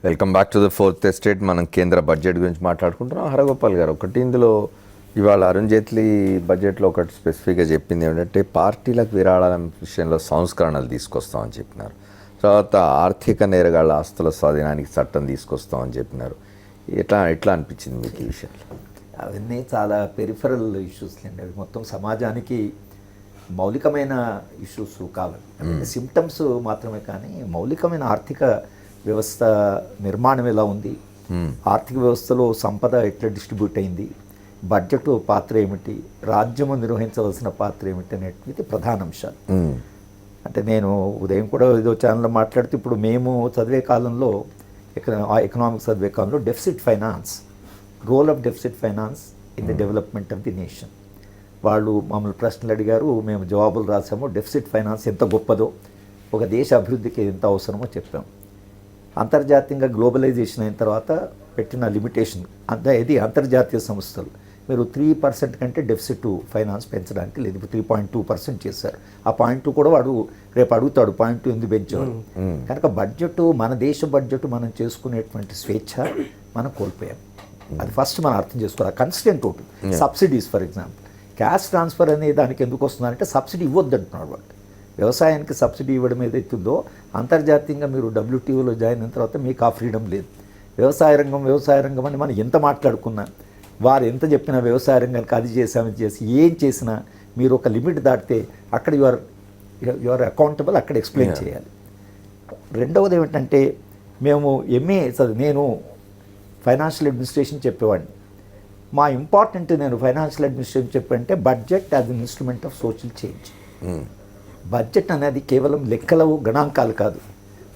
Welcome back to the fourth estate. మనం కేంద్ర బడ్జెట్ గురించి మాట్లాడుకుంటున్నాం. హరగోపాల్ గారు, ఒకటి ఇందులో ఇవాళ అరుణ్ జైట్లీ బడ్జెట్లో ఒకటి స్పెసిఫిక్గా చెప్పింది ఏమిటంటే పార్టీలకు విరాళాల విషయంలో సంస్కరణలు తీసుకొస్తామని చెప్పినారు. తర్వాత ఆర్థిక నేరగాళ్ల ఆస్తుల స్వాధీనానికి చట్టం తీసుకొస్తామని చెప్పినారు. ఎట్లా అనిపించింది మీకు ఈ విషయంలో? అవన్నీ చాలా పెరిఫరల్ ఇష్యూస్ అండి. అవి మొత్తం సమాజానికి మౌలికమైన ఇష్యూస్ కావాలి, సిమ్టమ్స్ మాత్రమే. కానీ మౌలికమైన ఆర్థిక వ్యవస్థ నిర్మాణం ఎలా ఉంది, ఆర్థిక వ్యవస్థలో సంపద ఎట్లా డిస్ట్రిబ్యూట్ అయింది, బడ్జెట్ పాత్ర ఏమిటి, రాజ్యము నిర్వహించవలసిన పాత్ర ఏమిటి అనేటివి ప్రధాన అంశాలు. అంటే నేను ఉదయం కూడా ఏదో ఛానల్లో మాట్లాడుతూ, ఇప్పుడు మేము చదివే కాలంలో ఎకనామిక్స్ చదివే కాలంలో deficit finance, role of deficit finance in the development of the nation, వాళ్ళు మమ్మల్ని ప్రశ్నలు అడిగారు, మేము జవాబులు రాసాము. డెఫిసిట్ ఫైనాన్స్ ఎంత గొప్పదో, ఒక దేశ అభివృద్ధికి ఎంత అవసరమో చెప్పాము. అంతర్జాతీయంగా గ్లోబలైజేషన్ అయిన తర్వాత పెట్టిన లిమిటేషన్ ఇది అంతర్జాతీయ సంస్థలు మీరు 3% కంటే డెఫిసిట్ ఫైనాన్స్ పెంచడానికి లేదు, 3.2% చేశారు. ఆ 0.2 కూడా వాడు రేపు అడుగుతాడు 0.2 ఎందుకు పెంచాడు. కనుక బడ్జెట్, మన దేశ బడ్జెట్ మనం చేసుకునేటువంటి స్వేచ్ఛ మనం కోల్పోయాం. అది ఫస్ట్ మనం అర్థం చేసుకోవాలి. కన్స్టెంట్ ఒకటి subsidies, for example cash transfer అనే దానికి ఎందుకు వస్తుందంటే సబ్సిడీ ఇవ్వద్దు అంటున్నాడు వాడు. వ్యవసాయానికి సబ్సిడీ ఇవ్వడం ఏదైతుందో అంతర్జాతీయంగా మీరు WTOలో జాయిన్ అయిన తర్వాత మీకు ఆ ఫ్రీడమ్ లేదు. వ్యవసాయ రంగం అని మనం ఎంత మాట్లాడుకున్నా, వారు ఎంత చెప్పినా వ్యవసాయ రంగానికి అది చేసామని చేసి ఏం చేసినా మీరు ఒక లిమిట్ దాటితే అక్కడ యువర్ అకౌంటబుల్, అక్కడ ఎక్స్ప్లెయిన్ చేయాలి. రెండవది ఏమిటంటే, మేము MA నేను ఫైనాన్షియల్ అడ్మినిస్ట్రేషన్ చెప్పేవాడిని. మా ఇంపార్టెంట్ నేను ఫైనాన్షియల్ అడ్మినిస్ట్రేషన్ చెప్పంటే budget as an instrument of social change. Budget అనేది కేవలం లెక్కలు గణాంకాలు కాదు.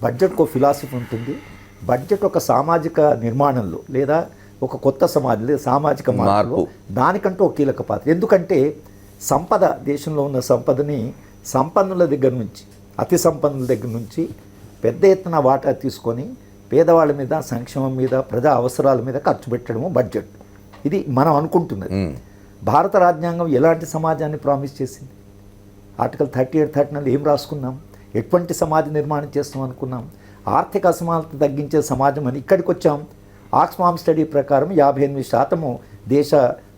బడ్జెట్కు ఒక ఫిలాసఫీ ఉంటుంది. బడ్జెట్ ఒక సామాజిక నిర్మాణంలో లేదా ఒక కొత్త సమాజం లేదా సామాజిక మార్పులో దానికంటూ ఒక కీలక పాత్ర. ఎందుకంటే సంపద, దేశంలో ఉన్న సంపదని సంపన్నుల దగ్గర నుంచి, అతి సంపన్నుల దగ్గర నుంచి పెద్ద ఎత్తున వాటా తీసుకొని పేదవాళ్ళ మీద, సంక్షేమం మీద, ప్రజా అవసరాల మీద ఖర్చు పెట్టడము బడ్జెట్. ఇది మనం అనుకుంటున్నది. భారత రాజ్యాంగం ఎలాంటి సమాజాన్ని ప్రామిస్ చేసింది? ఆర్టికల్ 38, 39 ఏం రాసుకున్నాం? ఎటువంటి సమాజ నిర్మాణం చేస్తాం అనుకున్నాం? ఆర్థిక అసమానత తగ్గించే సమాజం అని ఇక్కడికి వచ్చాం. ఆక్స్ఫామ్ స్టడీ ప్రకారం 58% దేశ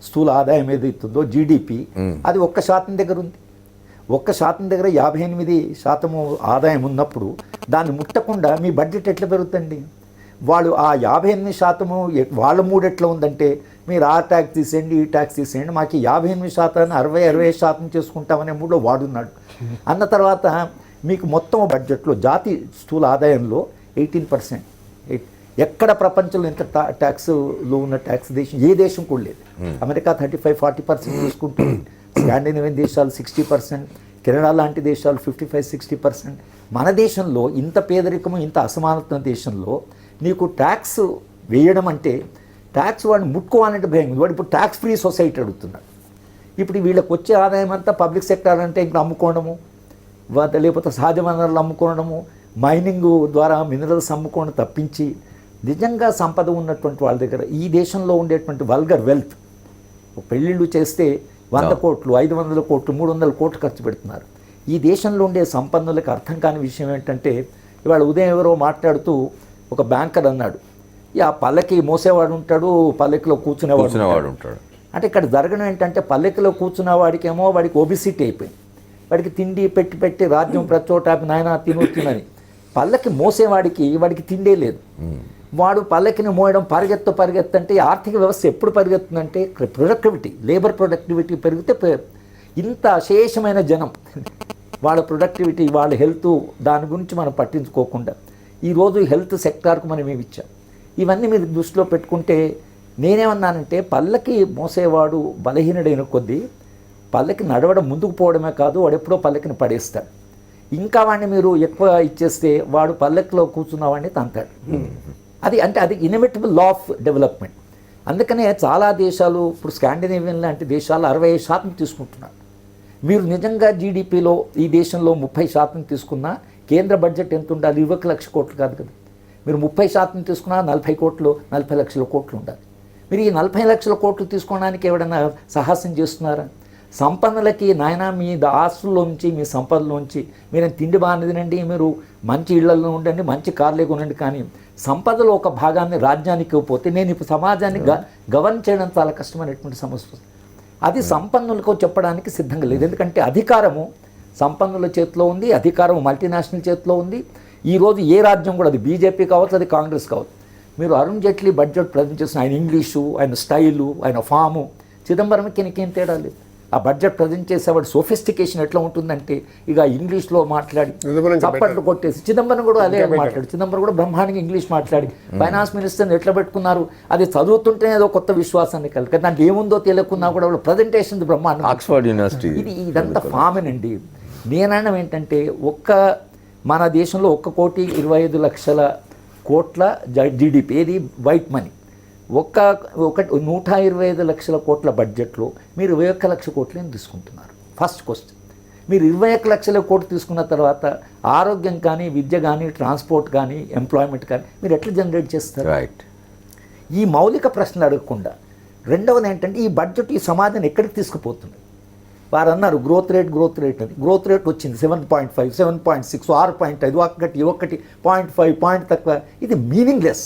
స్థూల ఆదాయం ఏదైతుందో GDP అది 1% దగ్గర ఉంది. 1% దగ్గర 58% ఆదాయం ఉన్నప్పుడు దాన్ని ముట్టకుండా మీ బడ్జెట్ ఎట్లా పెరుగుతుంది? వాళ్ళు ఆ 58% వాళ్ళ మూడు ఎట్లా ఉందంటే మీరు ఆ ట్యాక్స్ తీసేయండి, ఈ ట్యాక్స్ తీసేయండి, మాకు 58% 60% చేసుకుంటామనే మూడులో వాడున్నాడు. అన్న తర్వాత మీకు మొత్తం బడ్జెట్లో జాతి స్థూల ఆదాయంలో 18%. ఎక్కడ ప్రపంచంలో ఇంత ట్యాక్స్లో ఉన్న ట్యాక్స్ దేశం ఏ దేశం కూడా లేదు. అమెరికా 35-40% తీసుకుంటుంది, స్కాండినేవియన్ దేశాలు 60%, కెనడా లాంటి దేశాలు 55-60%. మన దేశంలో ఇంత పేదరికము, ఇంత అసమానత దేశంలో నీకు ట్యాక్స్ వేయడం అంటే ట్యాక్స్ వాడిని ముట్టుకోవాలంటే భయం. వాడు ఇప్పుడు ట్యాక్స్ ఫ్రీ సొసైటీ అడుగుతున్నాడు. ఇప్పుడు వీళ్ళకి వచ్చే ఆదాయం అంతా పబ్లిక్ సెక్టర్ అంటే ఇంకా అమ్ముకోవడము, లేకపోతే సహజ వనరులు అమ్ముకోవడము, మైనింగ్ ద్వారా మినరల్స్ అమ్ముకోవడం తప్పించి నిజంగా సంపద ఉన్నటువంటి వాళ్ళ దగ్గర ఈ దేశంలో ఉండేటువంటి వల్గర్ వెల్త్, పెళ్ళిళ్ళు చేస్తే 100 కోట్లు 500 కోట్లు 300 కోట్లు ఖర్చు పెడుతున్నారు. ఈ దేశంలో ఉండే సంపన్నులకు అర్థం కాని విషయం ఏంటంటే, ఇవాళ ఉదయం ఎవరో మాట్లాడుతూ ఒక బ్యాంకర్ అన్నాడు, ఆ పల్లకి మోసేవాడు ఉంటాడు, పల్లకిలో కూర్చునేవాడు ఉంటాడు. అంటే ఇక్కడ జరగడం ఏంటంటే, పల్లకిలో కూర్చున్న వాడికేమో వాడికి ఒబిసిటీ అయిపోయింది, వాడికి తిండి పెట్టి రాజ్యం ప్రతి చోట నాయన తినని. పల్లకి మోసేవాడికి వాడికి తిండే లేదు. వాడు పల్లకిని మోయడం పరిగెత్తంటే ఆర్థిక వ్యవస్థ ఎప్పుడు పరిగెత్తుందంటే ప్రొడక్టివిటీ, లేబర్ ప్రొడక్టివిటీ పెరిగితే ఇంత అశేషమైన జనం వాళ్ళ ప్రొడక్టివిటీ, వాళ్ళ హెల్త్, దాని గురించి మనం పట్టించుకోకుండా ఈరోజు హెల్త్ సెక్టార్కు మనం ఏమి ఇచ్చాం. ఇవన్నీ మీరు దృష్టిలో పెట్టుకుంటే నేనేమన్నానంటే, పల్లకి మోసేవాడు బలహీనుడైన కొద్దీ పల్లకి నడవడం ముందుకు పోవడమే కాదు, వాడు ఎప్పుడో పల్లకిని పడేస్తాడు. ఇంకా వాడిని మీరు ఎక్కువ ఇచ్చేస్తే వాడు పల్లకిలో కూర్చున్న వాడిని తంతాడు. అది ఇన్ఎవిటబుల్ లా ఆఫ్ డెవలప్మెంట్. అందుకనే చాలా దేశాలు ఇప్పుడు స్కాండినేవియన్ లాంటి దేశాలు 65% తీసుకుంటున్నారు. మీరు నిజంగా జీడిపిలో ఈ దేశంలో 30% తీసుకున్నా కేంద్ర బడ్జెట్ ఎంత ఉండాలి? 20 లక్షల కోట్లు కాదు కదా. మీరు 30% తీసుకున్నా 40 లక్షల కోట్లు ఉండాలి. మీరు ఈ 40 లక్షల కోట్లు తీసుకోవడానికి ఎవడన్నా సాహసం చేస్తున్నారా? సంపన్నులకి నాయన మీ ఆస్తుల్లోంచి, మీ సంపదలోంచి మీరు తిండి బాగానే తినండి, మీరు మంచి ఇళ్లలో ఉండండి, మంచి కార్లే కొనండి, కానీ సంపదలో ఒక భాగాన్ని రాజ్యానికి ఇవ్వకపోతే నేను ఇప్పుడు సమాజాన్ని గవర్న్ చేయడం చాలా కష్టమైనటువంటి సమస్య. అది సంపన్నులకు చెప్పడానికి సిద్ధంగా లేదు. ఎందుకంటే అధికారము సంపన్నుల చేతిలో ఉంది, అధికారం మల్టీనేషనల్ చేతిలో ఉంది. ఈరోజు ఏ రాజ్యం కూడా, అది బీజేపీ కావచ్చు, అది కాంగ్రెస్ కావచ్చు, మీరు అరుణ్ జైట్లీ బడ్జెట్ ప్రజెంట్ చేసిన ఆయన ఇంగ్లీషు, ఆయన స్టైలు, ఆయన ఫాము, చిదంబరంకి నీకేం తేడా లేదు. ఆ బడ్జెట్ ప్రజెంట్ చేసేవాడు సోఫిస్టికేషన్ ఎట్లా ఉంటుందంటే, ఇక ఇంగ్లీష్లో మాట్లాడి చప్పట్లు కొట్టేసి, చిదంబరం కూడా అదే మాట్లాడు, చిదంబరం కూడా బ్రహ్మాండంగా ఇంగ్లీష్ మాట్లాడి ఫైనాన్స్ మినిస్టర్ని ఎట్లా పెట్టుకున్నారు, అది చదువుతుంటేనే ఏదో కొత్త విశ్వాసాన్ని కలిగి, దాంట్లో ఏముందో తెలియకున్నా కూడా వాళ్ళు ప్రజెంటేషన్ బ్రహ్మాండం. ఆక్స్ఫర్డ్ యూనివర్సిటీ ఇదంతా ఫామేనండి. నేనడం ఏంటంటే, మన దేశంలో 1,25,00,00,000 కోట్ల జీడిపి, ఏది వైట్ మనీ, 125 లక్షల కోట్ల బడ్జెట్లో మీరు 21 లక్షల కోట్లని తీసుకుంటున్నారు. ఫస్ట్ క్వశ్చన్, మీరు 21 లక్షల కోట్లు తీసుకున్న తర్వాత ఆరోగ్యం కానీ, విద్య కానీ, ట్రాన్స్పోర్ట్ కానీ, ఎంప్లాయ్మెంట్ కానీ మీరు ఎట్లా జనరేట్ చేస్తారు? రైట్. ఈ మౌలిక ప్రశ్నలు అడగకుండా. రెండవది ఏంటంటే, ఈ బడ్జెట్ ఈ సమాజాన్ని ఎక్కడికి తీసుకుపోతుంది? వారు అన్నారు గ్రోత్ రేట్ అని. గ్రోత్ రేట్ వచ్చింది 7.5, 7.6, 6.5, ఒకటి 0.5 పాయింట్ తక్కువ. ఇది మీనింగ్లెస్.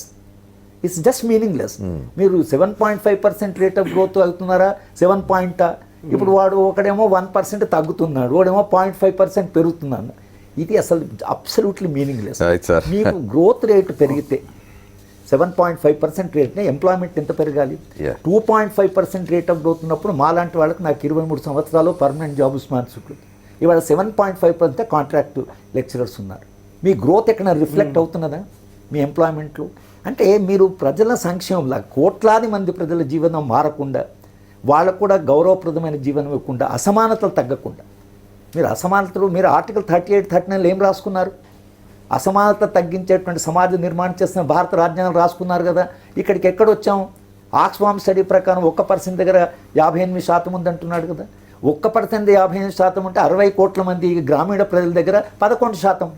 It's just meaningless. మీరు 7.5% రేట్ ఆఫ్ గ్రోత్ అవుతున్నారా, 7 పాయింటా? ఇప్పుడు వాడు ఒకడేమో 1% తగ్గుతున్నాడు, వాడేమో 0.5% పెరుగుతున్నాడు. ఇది అసలు అబ్సల్యూట్లీ మీనింగ్లెస్. మీకు గ్రోత్ రేట్ పెరిగితే 7.5% రేట్నే ఎంప్లాయ్మెంట్ ఎంత పెరగాలి? 2.5% రేట్ ఆఫ్ గ్రోత్ ఉన్నప్పుడు మాలాంటి వాళ్ళకి, నాకు 23 సంవత్సరాలు పర్మనెంట్ జాబ్ స్పాన్సర్లు, ఇవాళ 7.5% కాంట్రాక్ట్ లెక్చరర్స్ ఉన్నారు. మీ గ్రోత్ ఎక్కడ రిఫ్లెక్ట్ అవుతున్నదా మీ ఎంప్లాయ్మెంట్లో? అంటే మీరు ప్రజల సంక్షేమంలా, కోట్లాది మంది ప్రజల జీవనం మారకుండా, వాళ్ళకు కూడా గౌరవప్రదమైన జీవనం ఇవ్వకుండా, అసమానతలు తగ్గకుండా, మీరు ఆర్టికల్ 38, 39 ఏం రాసుకున్నారు? అసమానత తగ్గించేటువంటి సమాజ నిర్మాణం చేస్తున్న భారత రాజ్యాంగం రాసుకున్నారు కదా. ఇక్కడికి ఎక్కడొచ్చాం? ఆక్స్ఫామ్ స్టడీ ప్రకారం 1% దగ్గర 58% ఉందంటున్నాడు కదా. 1% 58% ఉంటే 60 కోట్ల మంది గ్రామీణ ప్రజల దగ్గర 11%.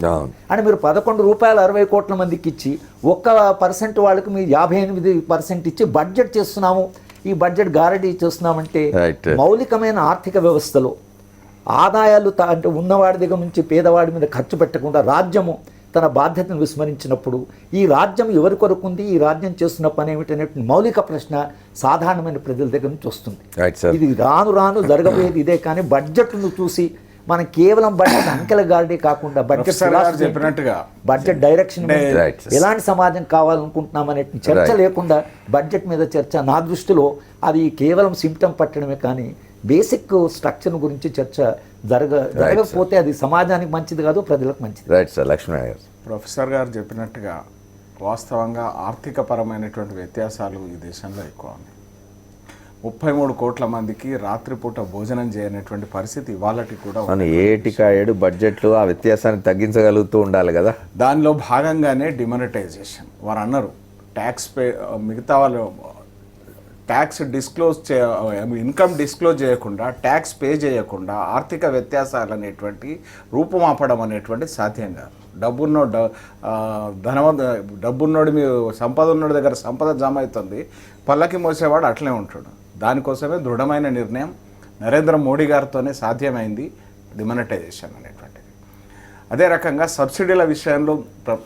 అంటే మీరు 11 రూపాయలు 60 కోట్ల మందికి ఇచ్చి 1% వాళ్ళకి మీరు 58% ఇచ్చి బడ్జెట్ చేస్తున్నాము, ఈ బడ్జెట్ గ్యారంటీ చేస్తున్నామంటే మౌలికమైన ఆర్థిక వ్యవస్థలో ఆదాయాలు అంటే ఉన్నవాడి దగ్గర నుంచి పేదవాడి మీద ఖర్చు పెట్టకుండా రాజ్యము తన బాధ్యతను విస్మరించినప్పుడు ఈ రాజ్యం ఎవరి కొరకు ఉంది, ఈ రాజ్యం చేస్తున్న పని ఏమిటనే మౌలిక ప్రశ్న సాధారణమైన ప్రజల దగ్గర నుంచి వస్తుంది. ఇది రాను జరగబోయేది ఇదే. కానీ బడ్జెట్ను చూసి మనం కేవలం బడ్జెట్ అంకెల గార్డే కాకుండా బడ్జెట్ ప్రొఫెసర్ గారు చెప్పినట్టుగా బడ్జెట్ డైరెక్షన్ Right. ఎలాంటి సమాజం కావాలనుకుంటున్నాం అనే చర్చ Right. లేకుండా బడ్జెట్ మీద చర్చ నా దృష్టిలో అది కేవలం సిమ్టమ్ పట్టడమే కానీ బేసిక్ స్ట్రక్చర్ గురించి చర్చ జరగకపోతే అది సమాజానికి మంచిది కాదు, ప్రజలకు మంచిది. Right sir. లక్ష్మీనారాయణ గారు. ప్రొఫెసర్ గారు చెప్పినట్టుగా వాస్తవంగా ఆర్థిక పరమైనటువంటి వ్యత్యాసాలు ఈ దేశంలో ఎక్కువ ఉన్నాయి. 33 కోట్ల మందికి రాత్రిపూట భోజనం చేయనటువంటి పరిస్థితి ఇవాళకి కూడా ఉంది. మనం ఏటికాయేడు బడ్జెట్లు ఆ వ్యత్యాసాన్ని తగ్గించగలుగుతూ ఉండాలి కదా. దానిలో భాగంగానే డిమానిటైజేషన్. వారు అన్నారు ట్యాక్స్ మిగతా వాళ్ళు ట్యాక్స్ ఇన్కమ్ డిస్క్లోజ్ చేయకుండా, ట్యాక్స్ పే చేయకుండా ఆర్థిక వ్యత్యాసాలు అనేటువంటి రూపుమాపడం అనేటువంటి సాధ్యం కాదు. డబ్బున్నోడి మీ సంపద ఉన్నోడి దగ్గర సంపద జమ అవుతుంది, పల్లకి మోసేవాడు అట్లే ఉంటాడు. దానికోసమే దృఢమైన నిర్ణయం నరేంద్ర మోడీ గారితోనే సాధ్యమైంది డిమానిటైజేషన్ అనేటువంటిది. అదే రకంగా సబ్సిడీల విషయంలో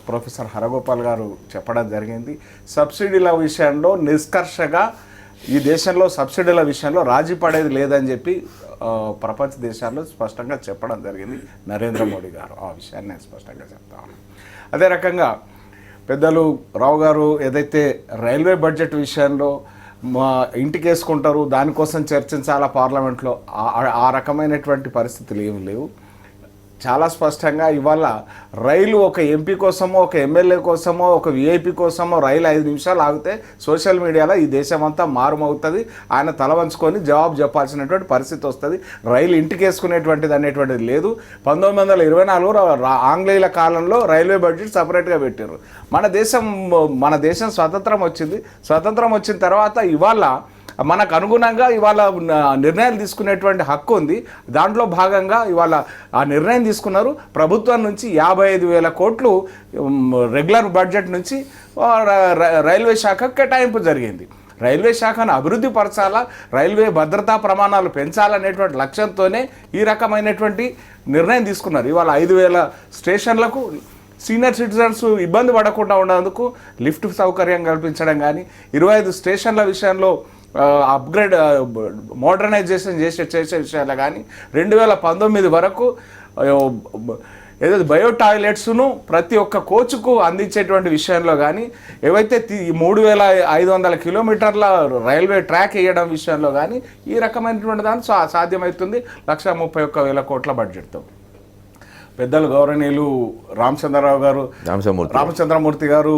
ప్రొఫెసర్ హరగోపాల్ గారు చెప్పడం జరిగింది. సబ్సిడీల విషయంలో నిష్కర్షగా ఈ దేశంలో సబ్సిడీల విషయంలో రాజీ పడేది లేదని చెప్పి ప్రపంచ దేశాల్లో స్పష్టంగా చెప్పడం జరిగింది నరేంద్ర మోడీ గారు. ఆ విషయాన్ని నేను స్పష్టంగా చెప్తాను. అదే రకంగా పెద్దలు రావు గారు ఏదైతే రైల్వే బడ్జెట్ విషయంలో మా ఇంటికి వేసుకుంటారు, దానికోసం చర్చించాలా పార్లమెంట్లో, ఆ రకమైనటువంటి పరిస్థితులు ఏమి లేవు. చాలా స్పష్టంగా ఇవాళ రైలు ఒక ఎంపీ కోసమో, ఒక ఎమ్మెల్యే కోసమో, ఒక విఐపి కోసమో రైలు 5 నిమిషాలు ఆగితే సోషల్ మీడియాలో ఈ దేశం అంతా మారుమవుతుంది. ఆయన తల వంచుకొని జవాబు చెప్పాల్సినటువంటి పరిస్థితి వస్తుంది. రైలు ఇంటికి వేసుకునేటువంటిది అనేటువంటిది లేదు. 1924 ఆంగ్లేయుల కాలంలో రైల్వే బడ్జెట్ సపరేట్గా పెట్టారు. మన దేశం స్వతంత్రం వచ్చింది. స్వతంత్రం వచ్చిన తర్వాత ఇవాళ మనకు అనుగుణంగా ఇవాళ నిర్ణయాలు తీసుకునేటువంటి హక్కు ఉంది. దాంట్లో భాగంగా ఇవాళ ఆ నిర్ణయం తీసుకున్నారు. ప్రభుత్వం నుంచి 55,000 కోట్లు రెగ్యులర్ బడ్జెట్ నుంచి రైల్వే శాఖకు కేటాయింపు జరిగింది. రైల్వే శాఖను అభివృద్ధి పరచాలా, రైల్వే భద్రతా ప్రమాణాలు పెంచాలనేటువంటి లక్ష్యంతోనే ఈ రకమైనటువంటి నిర్ణయం తీసుకున్నారు. ఇవాళ 5,000 స్టేషన్లకు సీనియర్ సిటిజన్స్ ఇబ్బంది పడకుండా ఉండేందుకు లిఫ్ట్ సౌకర్యం కల్పించడం కానీ, 25 స్టేషన్ల విషయంలో అప్గ్రేడ్ మోడర్నైజేషన్ చేసే విషయాలు కానీ, 2019 వరకు ఏదైతే బయో టాయిలెట్స్ను ప్రతి ఒక్క కోచ్కు అందించేటువంటి విషయంలో కానీ, ఏవైతే 3,500 కిలోమీటర్ల రైల్వే ట్రాక్ వేయడం విషయంలో కానీ ఈ రకమైనటువంటి దాన్ని సాధ్యమవుతుంది 131,000 కోట్ల బడ్జెట్తో. పెద్దలు గౌరవనీయులు రామచంద్రమూర్తి గారు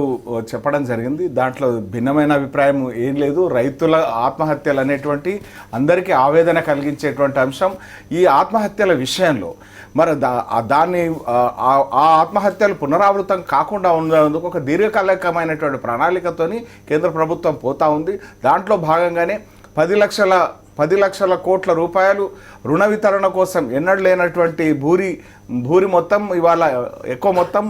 చెప్పడం జరిగింది. దాంట్లో భిన్నమైన అభిప్రాయం ఏం లేదు. రైతుల ఆత్మహత్యలు అనేటువంటి అందరికీ ఆవేదన కలిగించేటువంటి అంశం. ఈ ఆత్మహత్యల విషయంలో మరి ఆ ఆత్మహత్యలు పునరావృతం కాకుండా ఉండేందుకు ఒక దీర్ఘకాలికమైనటువంటి ప్రణాళికతోని కేంద్ర ప్రభుత్వం పోతా ఉంది. దాంట్లో భాగంగానే 10 లక్షల కోట్ల రూపాయలు రుణ వితరణ కోసం ఎన్నడూ లేనటువంటి భూరి మొత్తం ఇవాళ ఎక్కువ మొత్తం